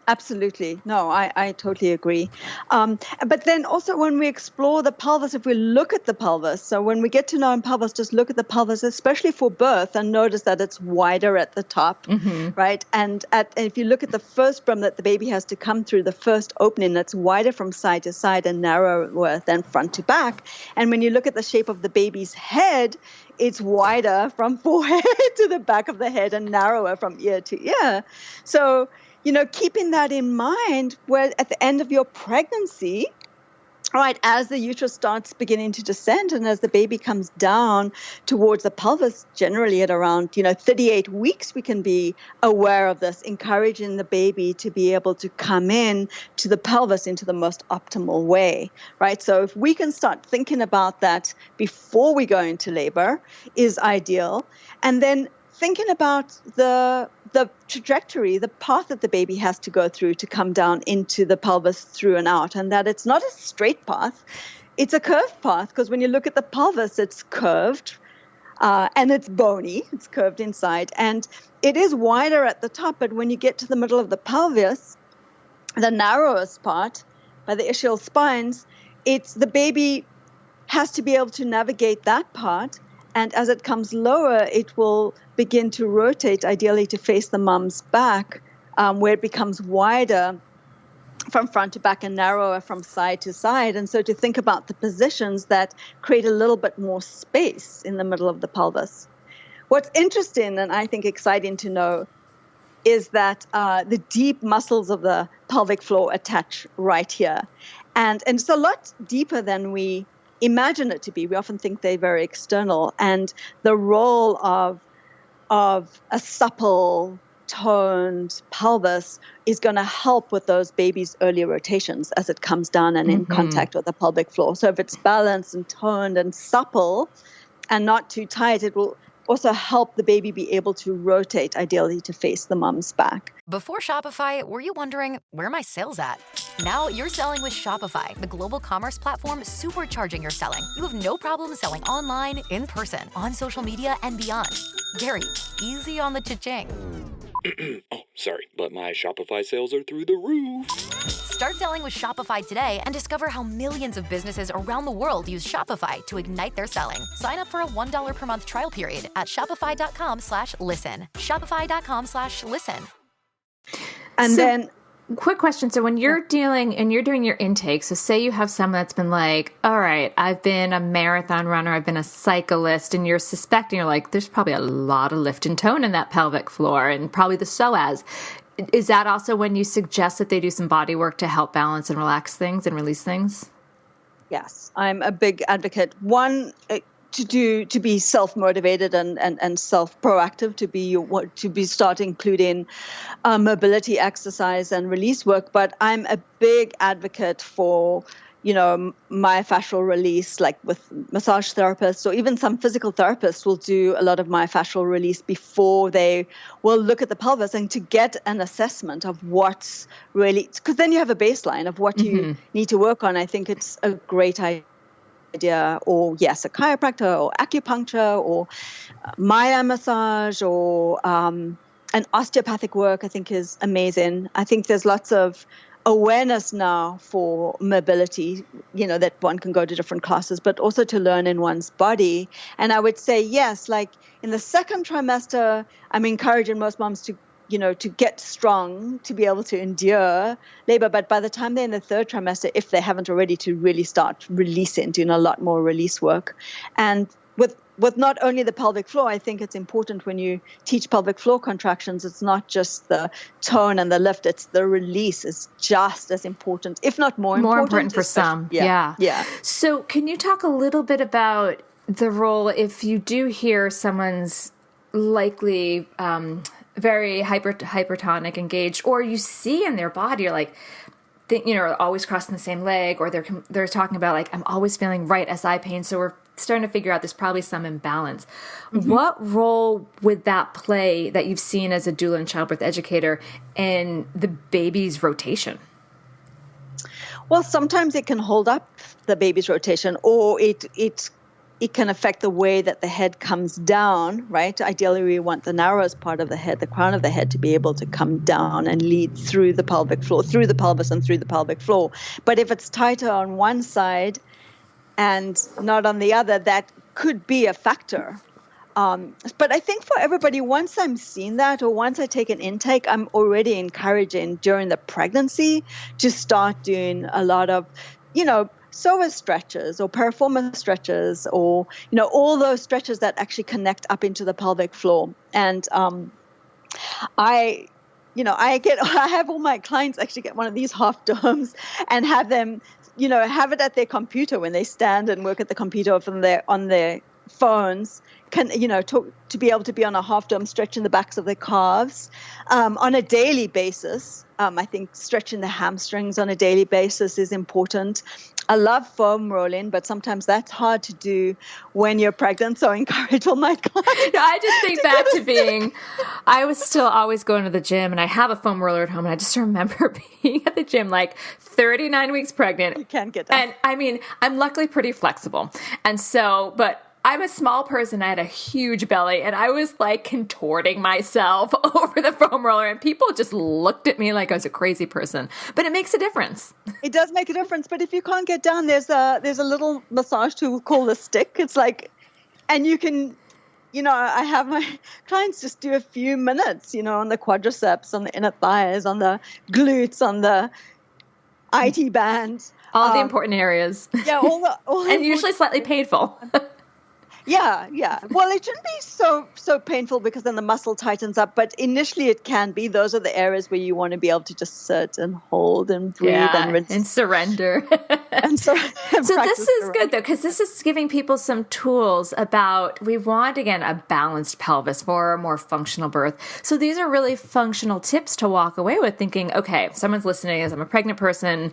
Absolutely. No, I totally agree. But then also when we explore the pelvis, if we look at the pelvis, so when we get to know in pelvis, just look at the pelvis, especially for birth, and notice that it's wider at the top, right? And if you look at the first brim that the baby has to come through, the first opening, that's wider from side to side and narrower than front to back. And when you look at the shape of the baby's head, it's wider from forehead to the back of the head and narrower from ear to ear. So keeping that in mind, where at the end of your pregnancy, right, as the uterus starts beginning to descend and as the baby comes down towards the pelvis, generally at around, 38 weeks, we can be aware of this, encouraging the baby to be able to come in to the pelvis into the most optimal way, right? So if we can start thinking about that before we go into labor is ideal. And then thinking about the trajectory, the path that the baby has to go through to come down into the pelvis through and out, and that it's not a straight path, it's a curved path, because when you look at the pelvis, it's curved and it's bony, it's curved inside, and it is wider at the top, but when you get to the middle of the pelvis, the narrowest part, by the ischial spines, it's the baby has to be able to navigate that part. And as it comes lower, it will begin to rotate, ideally to face the mom's back, where it becomes wider from front to back and narrower from side to side. And so to think about the positions that create a little bit more space in the middle of the pelvis. What's interesting and I think exciting to know is that the deep muscles of the pelvic floor attach right here. And it's a lot deeper than we imagine it to be. We often think they're very external, and the role of a supple, toned pelvis is going to help with those babies' early rotations as it comes down and in contact with the pelvic floor. So if it's balanced and toned and supple and not too tight, it will also help the baby be able to rotate, ideally to face the mom's back. Before Shopify, were you wondering, where are my sales at? Now you're selling with Shopify, the global commerce platform supercharging your selling. You have no problem selling online, in person, on social media, and beyond. Gary, easy on the cha-ching. Oh, sorry, but my Shopify sales are through the roof. Start selling with Shopify today and discover how millions of businesses around the world use Shopify to ignite their selling. Sign up for a $1 per month trial period at shopify.com/listen. Shopify.com/listen. And then quick question. So when you're dealing and you're doing your intake, so say you have someone that's been like, all right, I've been a marathon runner, I've been a cyclist, and you're suspecting, you're like, there's probably a lot of lift and tone in that pelvic floor and probably the psoas. Is that also when you suggest that they do some body work to help balance and relax things and release things? Yes, I'm a big advocate. One, to be self-motivated and self-proactive, to be start including mobility exercise and release work. But I'm a big advocate for, myofascial release, like with massage therapists or even some physical therapists will do a lot of myofascial release before they will look at the pelvis and to get an assessment of what's really, because then you have a baseline of what you need to work on. I think it's a great idea, or yes, a chiropractor or acupuncture or myomassage or an osteopathic work, I think is amazing. I think there's lots of awareness now for mobility, that one can go to different classes, but also to learn in one's body. And I would say, yes, like in the second trimester, I'm encouraging most moms to get strong, to be able to endure labor. But by the time they're in the third trimester, if they haven't already, to really start releasing, doing a lot more release work. And with not only the pelvic floor, I think it's important when you teach pelvic floor contractions, it's not just the tone and the lift, it's the release is just as important, if not more important. More important for some. Yeah. So can you talk a little bit about the role if you do hear someone's likely very hypertonic, engaged, or you see in their body, you're like, always crossing the same leg, or they're talking about like, I'm always feeling right SI pain. So we're starting to figure out there's probably some imbalance. What role would that play that you've seen as a doula and childbirth educator in the baby's rotation? Well, sometimes it can hold up the baby's rotation, or it can affect the way that the head comes down, right? Ideally, we want the narrowest part of the head, the crown of the head, to be able to come down and lead through the pelvic floor, through the pelvis and through the pelvic floor. But if it's tighter on one side and not on the other, that could be a factor. But I think for everybody, once I'm seeing that, or once I take an intake, I'm already encouraging during the pregnancy to start doing a lot of, psoas stretches or piriformis stretches, or all those stretches that actually connect up into the pelvic floor. And I have all my clients actually get one of these half domes and have them, have it at their computer when they stand and work at the computer on their phones. Can to be able to be on a half dome, stretching the backs of their calves on a daily basis. I think stretching the hamstrings on a daily basis is important. I love foam rolling, but sometimes that's hard to do when you're pregnant. So I encourage all my clients. I just think back to being, I was still always going to the gym, and I have a foam roller at home. And I just remember being at the gym like 39 weeks pregnant. You can't get that. And I mean, I'm luckily pretty flexible. And so, but I'm a small person. I had a huge belly, and I was like contorting myself over the foam roller, and people just looked at me like I was a crazy person. But it makes a difference. It does make a difference. But if you can't get down, there's a little massage tool called a stick. It's like, and you can, I have my clients just do a few minutes, on the quadriceps, on the inner thighs, on the glutes, on the IT band. All the important areas. Yeah, all and usually slightly painful. Yeah. Well, it shouldn't be so painful because then the muscle tightens up. But initially it can be. Those are the areas where you want to be able to just sit and hold and breathe and rinse. And surrender. So this is good, though, because this is giving people some tools about, we want, again, a balanced pelvis for a more functional birth. So these are really functional tips to walk away with, thinking, okay, someone's listening as I'm a pregnant person.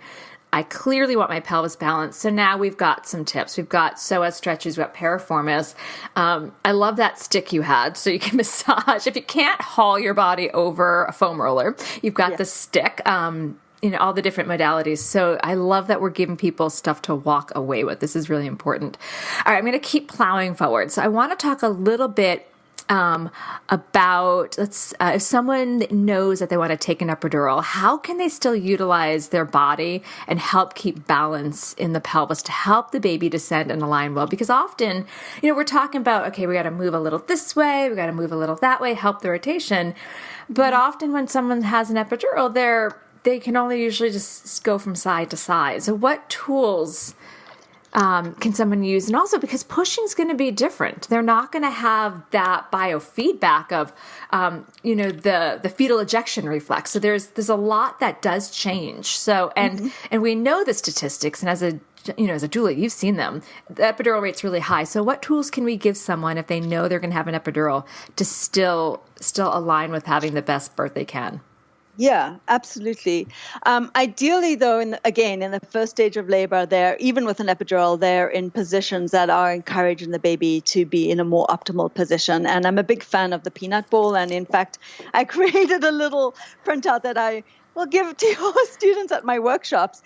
I clearly want my pelvis balanced. So now we've got some tips. We've got psoas stretches, we've got piriformis. I love that stick you had, so you can massage. If you can't haul your body over a foam roller, you've got the stick. all the different modalities. So I love that we're giving people stuff to walk away with. This is really important. All right, I'm going to keep plowing forward. So I want to talk a little bit about if someone knows that they want to take an epidural, how can they still utilize their body and help keep balance in the pelvis to help the baby descend and align well? Because often, we're talking about, okay, we got to move a little this way, we got to move a little that way, help the rotation. But often when someone has an epidural, they can only usually just go from side to side. So what tools can someone use? And also because pushing is going to be different. They're not going to have that biofeedback of, the fetal ejection reflex. So there's a lot that does change. So, and we know the statistics, and as a doula, you've seen them. The epidural rate's really high. So what tools can we give someone if they know they're going to have an epidural to still align with having the best birth they can? Yeah, absolutely. Ideally, though, in the first stage of labor, even with an epidural, they're in positions that are encouraging the baby to be in a more optimal position. And I'm a big fan of the peanut ball. And in fact, I created a little printout that I will give to your students at my workshops,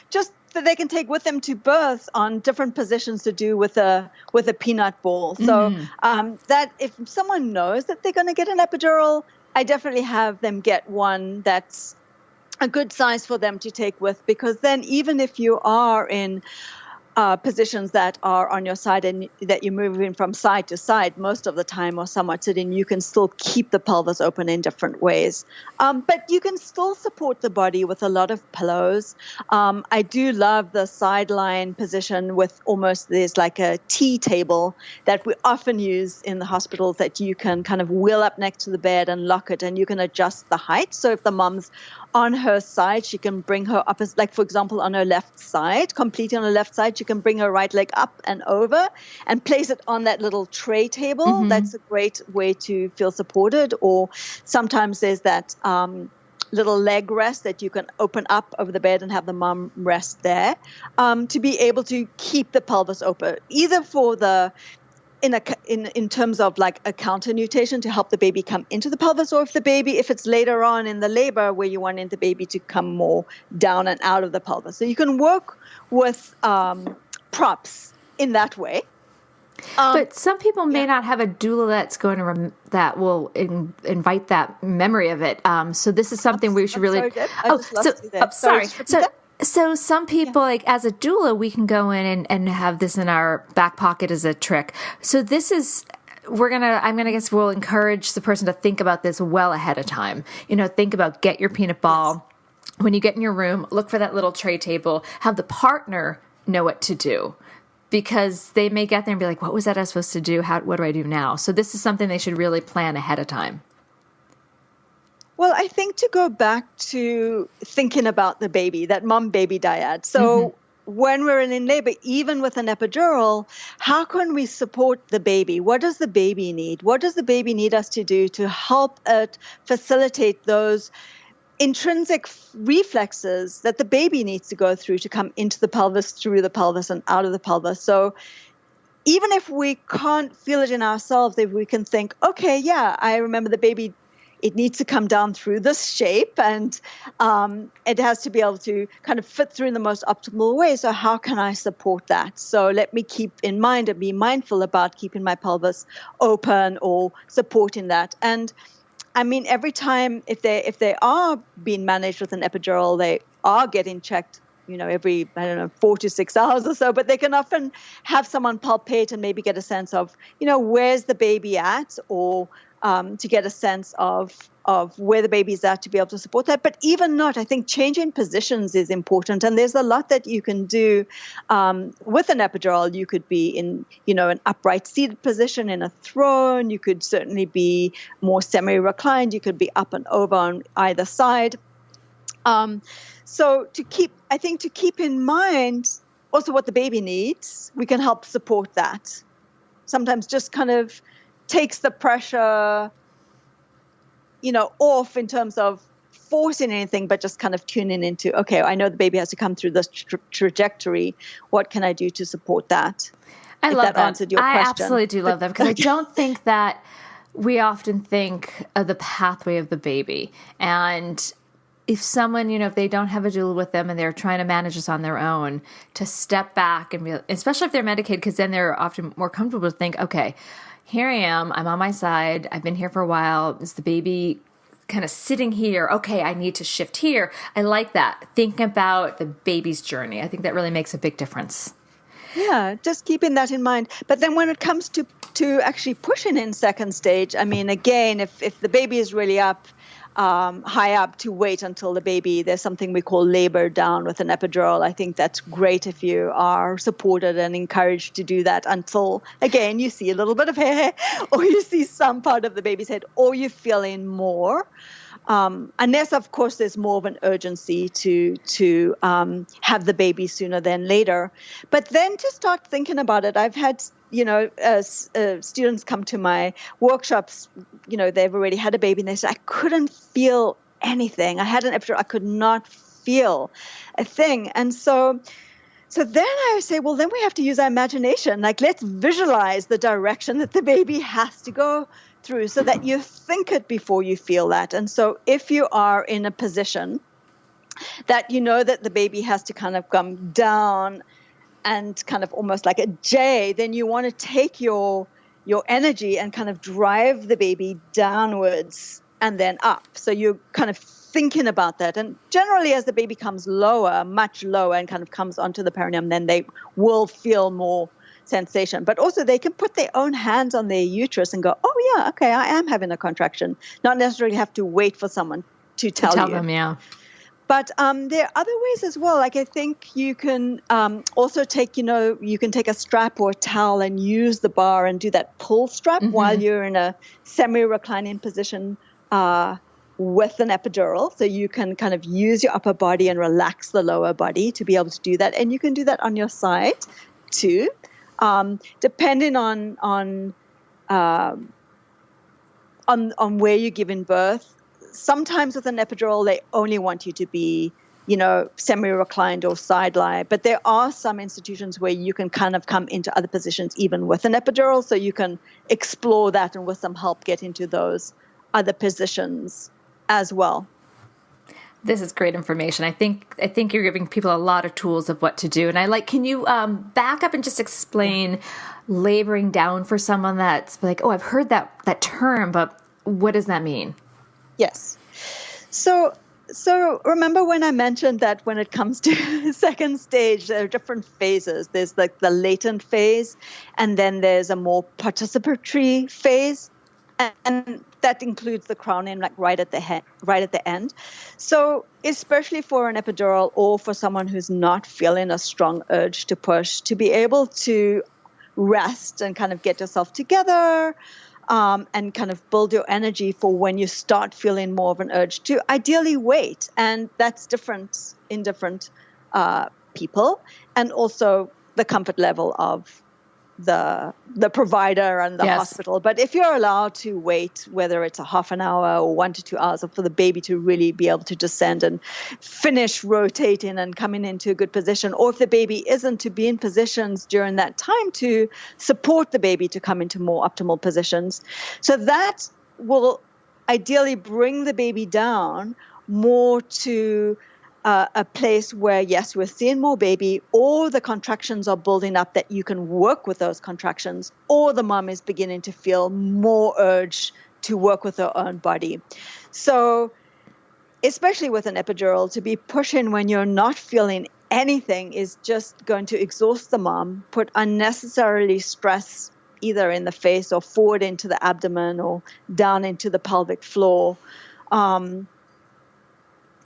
just that they can take with them to birth on different positions to do with a peanut ball. So that if someone knows that they're going to get an epidural, I definitely have them get one that's a good size for them to take with, because then even if you are in positions that are on your side and that you're moving from side to side most of the time or somewhat sitting, you can still keep the pelvis open in different ways. But you can still support the body with a lot of pillows. I do love the sideline position with there's like a tea table that we often use in the hospitals that you can kind of wheel up next to the bed and lock it, and you can adjust the height. So if the mom's on her side, she can bring her up, like for example, on her left side, completely on her left side, she can bring her right leg up and over and place it on that little tray table. That's a great way to feel supported. Or sometimes there's that little leg rest that you can open up over the bed and have the mom rest there, to be able to keep the pelvis open, either for the in terms of like a counter nutation to help the baby come into the pelvis, or if it's later on in the labor where you want the baby to come more down and out of the pelvis. So you can work with props in that way. But some people may not have a doula that's going to that will invite that memory of it. So this is something we should really. Sorry. So some people, like as a doula, we can go in and have this in our back pocket as a trick. So this is, we'll encourage the person to think about this well ahead of time. Think about, get your peanut ball. Yes. When you get in your room, look for that little tray table, have the partner know what to do. Because they may get there and be like, what was that I was supposed to do? What do I do now? So this is something they should really plan ahead of time. Well, I think to go back to thinking about the baby, that mom-baby dyad. So when we're in labor, even with an epidural, how can we support the baby? What does the baby need? What does the baby need us to do to help it facilitate those intrinsic reflexes that the baby needs to go through to come into the pelvis, through the pelvis, and out of the pelvis? So even if we can't feel it in ourselves, if we can think, okay, yeah, I remember the baby, it needs to come down through this shape, and it has to be able to kind of fit through in the most optimal way. So how can I support that? So let me keep in mind and be mindful about keeping my pelvis open or supporting that. And I mean, every time if they are being managed with an epidural, they are getting checked, every, 4 to 6 hours or so, but they can often have someone palpate and maybe get a sense of, where's the baby at, or to get a sense of where the baby's at to be able to support that. But even not, I think changing positions is important. And there's a lot that you can do with an epidural. You could be in, an upright seated position in a throne. You could certainly be more semi-reclined. You could be up and over on either side. So to keep in mind also what the baby needs, we can help support that. Sometimes just kind of takes the pressure, off in terms of forcing anything, but just kind of tuning into, okay, I know the baby has to come through this trajectory. What can I do to support that? I love that. Answered your question. I absolutely do love that, because I don't think that we often think of the pathway of the baby. And if someone, if they don't have a doula with them and they're trying to manage this on their own, to step back and be, especially if they're medicated, because then they're often more comfortable to think, okay, here I am, I'm on my side, I've been here for a while, is the baby kind of sitting here? Okay, I need to shift here. I like that. Think about the baby's journey. I think that really makes a big difference. Yeah, just keeping that in mind. But then when it comes to actually pushing in second stage, I mean, again, if the baby is really up, high up, to wait until the baby, there's something we call labor down with an epidural. I think that's great if you are supported and encouraged to do that until, again, you see a little bit of hair or you see some part of the baby's head or you're feeling more. Unless, of course, there's more of an urgency to have the baby sooner than later. But then to start thinking about it, I've had students come to my workshops, they've already had a baby and they say, I couldn't feel anything. I had an epidural. I could not feel a thing. And so then I say, well, then we have to use our imagination. Like, let's visualize the direction that the baby has to go through so that you think it before you feel that. And so if you are in a position that that the baby has to kind of come down and kind of almost like a J, then you want to take your energy and kind of drive the baby downwards and then up. So you're kind of thinking about that. And generally, as the baby comes lower, much lower, and kind of comes onto the perineum, then they will feel more sensation. But also they can put their own hands on their uterus and go, oh yeah, okay, I am having a contraction. Not necessarily have to wait for someone to tell you. Them, yeah. But there are other ways as well. Like, I think you can also take, you can take a strap or a towel and use the bar and do that pull strap while you're in a semi-reclining position with an epidural. So you can kind of use your upper body and relax the lower body to be able to do that. And you can do that on your side too, depending on where you're giving birth. Sometimes with an epidural, they only want you to be, semi-reclined or side-lie. But there are some institutions where you can kind of come into other positions even with an epidural. So you can explore that and with some help get into those other positions as well. This is great information. I think you're giving people a lot of tools of what to do. And can you back up and just explain laboring down for someone that's like, oh, I've heard that term, but what does that mean? Yes. So remember when I mentioned that when it comes to second stage, there are different phases. There's like the latent phase, and then there's a more participatory phase, and that includes the crowning, like right at the end. So especially for an epidural or for someone who's not feeling a strong urge to push, to be able to rest and kind of get yourself together, and kind of build your energy for when you start feeling more of an urge to ideally wait. And that's different in different people, and also the comfort level of the provider and the hospital. But if you're allowed to wait, whether it's a half an hour or 1 to 2 hours for the baby to really be able to descend and finish rotating and coming into a good position, or if the baby isn't, to be in positions during that time to support the baby to come into more optimal positions. So that will ideally bring the baby down more to a place where, yes, we're seeing more baby, or the contractions are building up that you can work with those contractions, or the mom is beginning to feel more urge to work with her own body. So especially with an epidural, to be pushing when you're not feeling anything is just going to exhaust the mom, put unnecessarily stress either in the face or forward into the abdomen or down into the pelvic floor.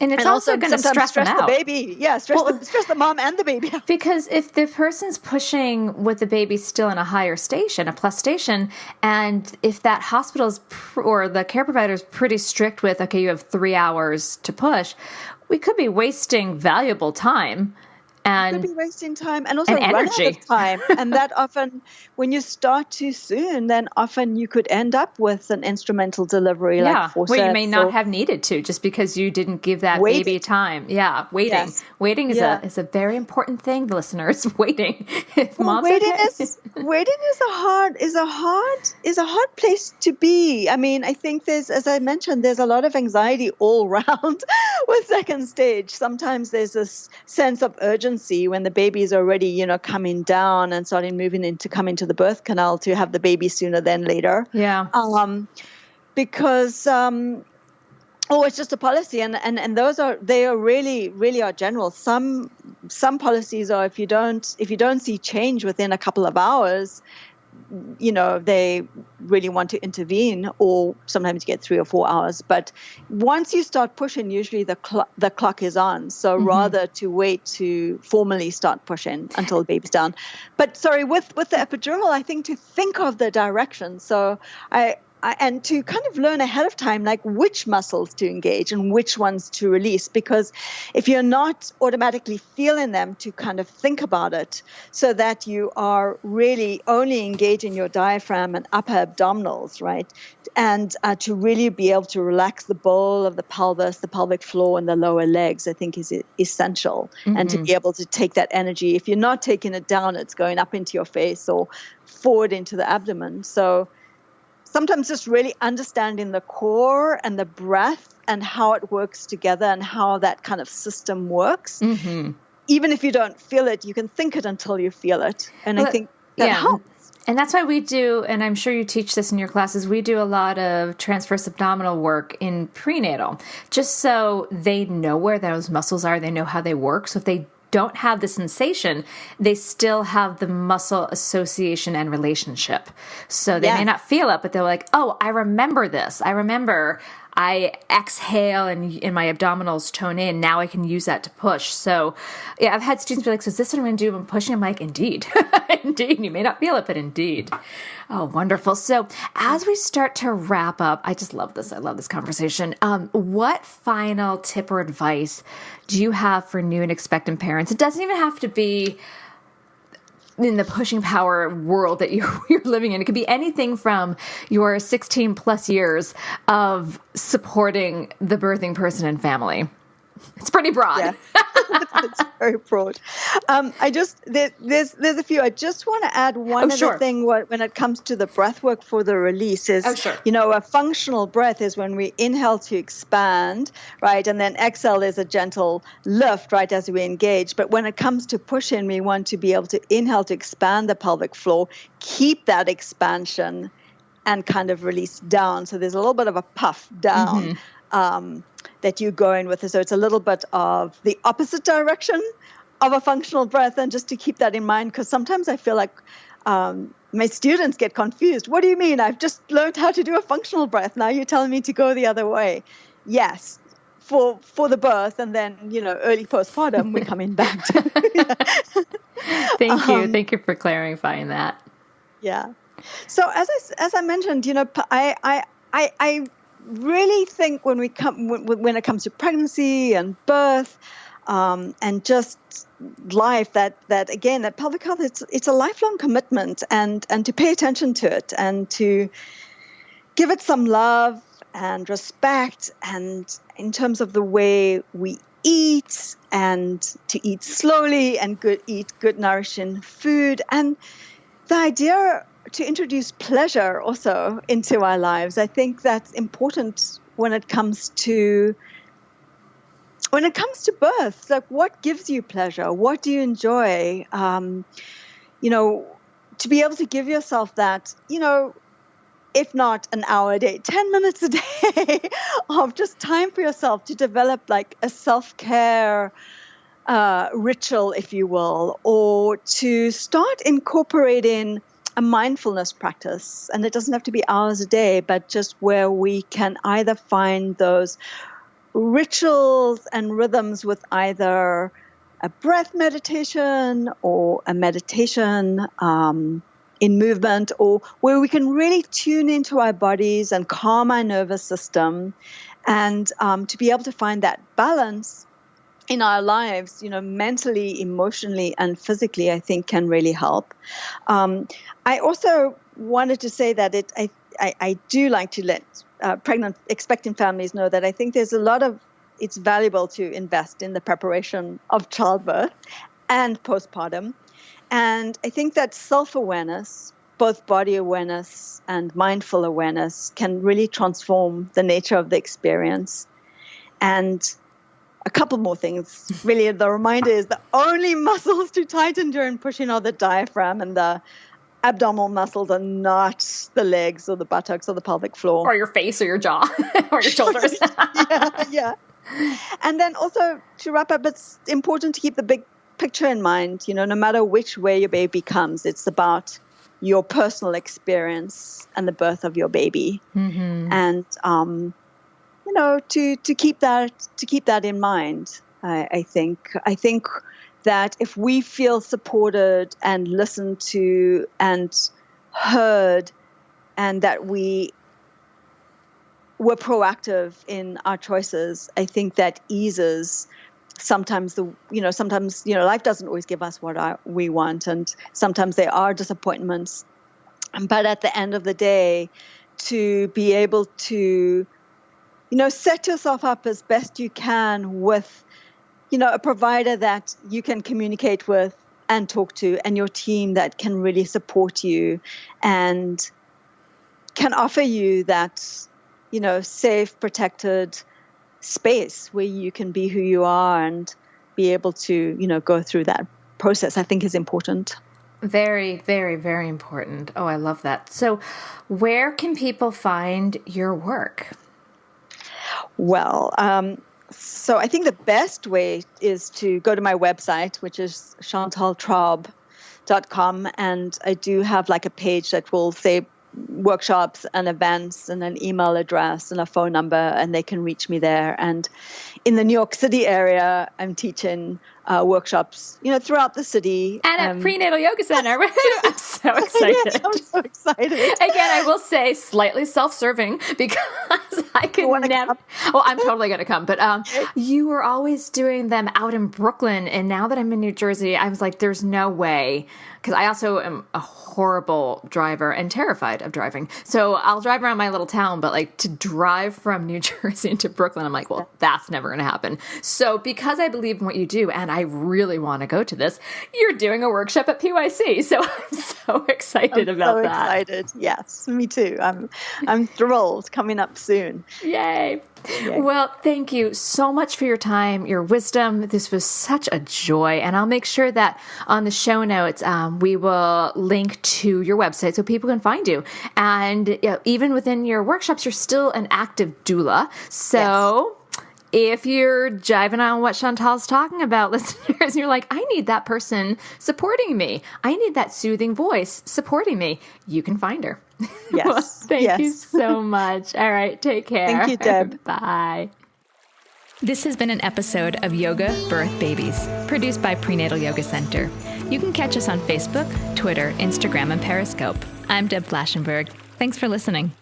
And it's also going to stress them out. The baby. Yeah, stress the mom and the baby out. Because if the person's pushing with the baby still in a higher station, a plus station, and if that hospital's or the care provider is pretty strict with, okay, you have 3 hours to push, we could be wasting valuable time And you could be wasting time and also and run energy. out of time. And that often, when you start too soon, then often you could end up with an instrumental delivery, like forceps. Where you may not have needed to, just because you didn't give that baby time. Yeah, waiting. Yes. Waiting is a very important thing, listeners. Waiting. Waiting is a hard place to be. I mean, I think as I mentioned, there's a lot of anxiety all around with second stage. Sometimes there's this sense of urgency when the baby is already, coming down and starting coming to the birth canal to have the baby sooner than later. Yeah. Because it's just a policy, and they are really are general. Some policies are if you don't see change within a couple of hours, they really want to intervene, or sometimes you get 3 or 4 hours. But once you start pushing, usually the clock is on. So rather to wait to formally start pushing until the baby's down. But sorry, with the epidural, I think to think of the direction. So and to kind of learn ahead of time, like which muscles to engage and which ones to release, because if you're not automatically feeling them, to kind of think about it so that you are really only engaging your diaphragm and upper abdominals, right? And to really be able to relax the bowl of the pelvis, the pelvic floor, and the lower legs, I think is essential. And to be able to take that energy, if you're not taking it down, it's going up into your face or forward into the abdomen. So sometimes just really understanding the core and the breath and how it works together and how that kind of system works. Even if you don't feel it, you can think it until you feel it. And I think that helps. And that's why we do, and I'm sure you teach this in your classes, we do a lot of transverse abdominal work in prenatal, just so they know where those muscles are, they know how they work. So if they don't have the sensation, they still have the muscle association and relationship. So they may not feel it, but they're like, oh, I remember this. I remember I exhale and my abdominals tone in. Now I can use that to push. So yeah, I've had students be like, so is this what I'm going to do when I'm pushing? I'm like, indeed. Indeed. You may not feel it, but indeed. Oh, wonderful. So as we start to wrap up, I just love this. I love this conversation. What final tip or advice do you have for new and expectant parents? It doesn't even have to be in the pushing power world that you're living in. It could be anything from your 16 plus years of supporting the birthing person and family. It's pretty broad. Yeah. It's very broad. There's a few. I just want to add one other thing when it comes to the breath work for the release is, a functional breath is when we inhale to expand, right? And then exhale is a gentle lift, right, as we engage. But when it comes to push-in, we want to be able to inhale to expand the pelvic floor, keep that expansion, and kind of release down. So there's a little bit of a puff down. That you go in with. So it's a little bit of the opposite direction of a functional breath, and just to keep that in mind, because sometimes I feel like my students get confused. What do you mean? I've just learned how to do a functional breath. Now you're telling me to go the other way. Yes, for the birth, and then, early postpartum, we're coming back to Thank you. Thank you for clarifying that. Yeah. So as I mentioned, I really think when it comes to pregnancy and birth, and just life, that again, that pelvic health, it's a lifelong commitment, and to pay attention to it and to give it some love and respect, and in terms of the way we eat, and to eat slowly and eat good nourishing food, and the idea to introduce pleasure also into our lives. I think that's important when it comes to birth. Like, what gives you pleasure? What do you enjoy? To be able to give yourself that, if not an hour a day, 10 minutes a day of just time for yourself to develop like a self-care ritual, if you will, or to start incorporating a mindfulness practice. And it doesn't have to be hours a day, but just where we can either find those rituals and rhythms with either a breath meditation or a meditation in movement, or where we can really tune into our bodies and calm our nervous system, and to be able to find that balance in our lives, mentally, emotionally, and physically, I think can really help. I also wanted to say that I do like to let pregnant, expecting families know that I think it's valuable to invest in the preparation of childbirth and postpartum. And I think that self-awareness, both body awareness and mindful awareness, can really transform the nature of the experience. And a couple more things. Really, the reminder is the only muscles to tighten during pushing are the diaphragm and the abdominal muscles, are not the legs or the buttocks or the pelvic floor. Or your face or your jaw or your shoulders. Yeah. And then also, to wrap up, it's important to keep the big picture in mind. No matter which way your baby comes, it's about your personal experience and the birth of your baby. Mm-hmm. And to keep that in mind. I think that if we feel supported and listened to and heard, and that we were proactive in our choices, I think that eases sometimes life doesn't always give us what we want, and sometimes there are disappointments. But at the end of the day, to be able to set yourself up as best you can with, a provider that you can communicate with and talk to, and your team that can really support you and can offer you that, safe, protected space where you can be who you are and be able to, go through that process, I think is important. Very, very, very important. Oh, I love that. So where can people find your work? Well, so I think the best way is to go to my website, which is chantaltraub.com. And I do have like a page that will say workshops and events and an email address and a phone number, and they can reach me there. And in the New York City area, I'm teaching workshops, throughout the city. And at Prenatal Yoga Center. I'm so excited. Yes, I'm so excited. Again, I will say slightly self-serving because I can never. Well, I'm totally going to come. But you were always doing them out in Brooklyn. And now that I'm in New Jersey, I was like, there's no way. Because I also am a horrible driver and terrified of driving. So I'll drive around my little town, but like to drive from New Jersey into Brooklyn, I'm like, well, that's never going to happen. So because I believe in what you do, and I really want to go to this, you're doing a workshop at PYC. So I'm so excited about that. Excited. Yes, me too. I'm thrilled. Coming up soon. Yay. Well, thank you so much for your time, your wisdom. This was such a joy. And I'll make sure that on the show notes, we will link to your website so people can find you. And even within your workshops, you're still an active doula. So if you're jiving on what Chantal's talking about, listeners, you're like, I need that person supporting me. I need that soothing voice supporting me. You can find her. Yes. Well, thank you so much. All right. Take care. Thank you, Deb. Bye. This has been an episode of Yoga Birth Babies, produced by Prenatal Yoga Center. You can catch us on Facebook, Twitter, Instagram, and Periscope. I'm Deb Flaschenberg. Thanks for listening.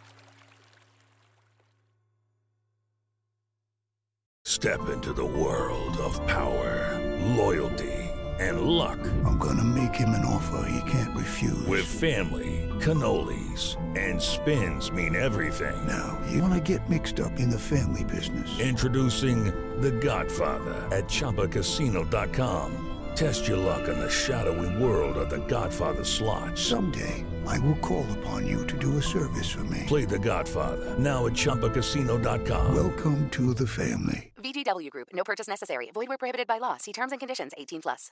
Step into the world of power, loyalty, and luck. I'm gonna make him an offer he can't refuse. With family, cannolis, and spins mean everything. Now, you wanna get mixed up in the family business. Introducing The Godfather at ChumbaCasino.com. Test your luck in the shadowy world of The Godfather slot. Someday, I will call upon you to do a service for me. Play The Godfather now at ChumbaCasino.com. Welcome to the family. VGW Group. No purchase necessary. Void where prohibited by law. See terms and conditions. 18+.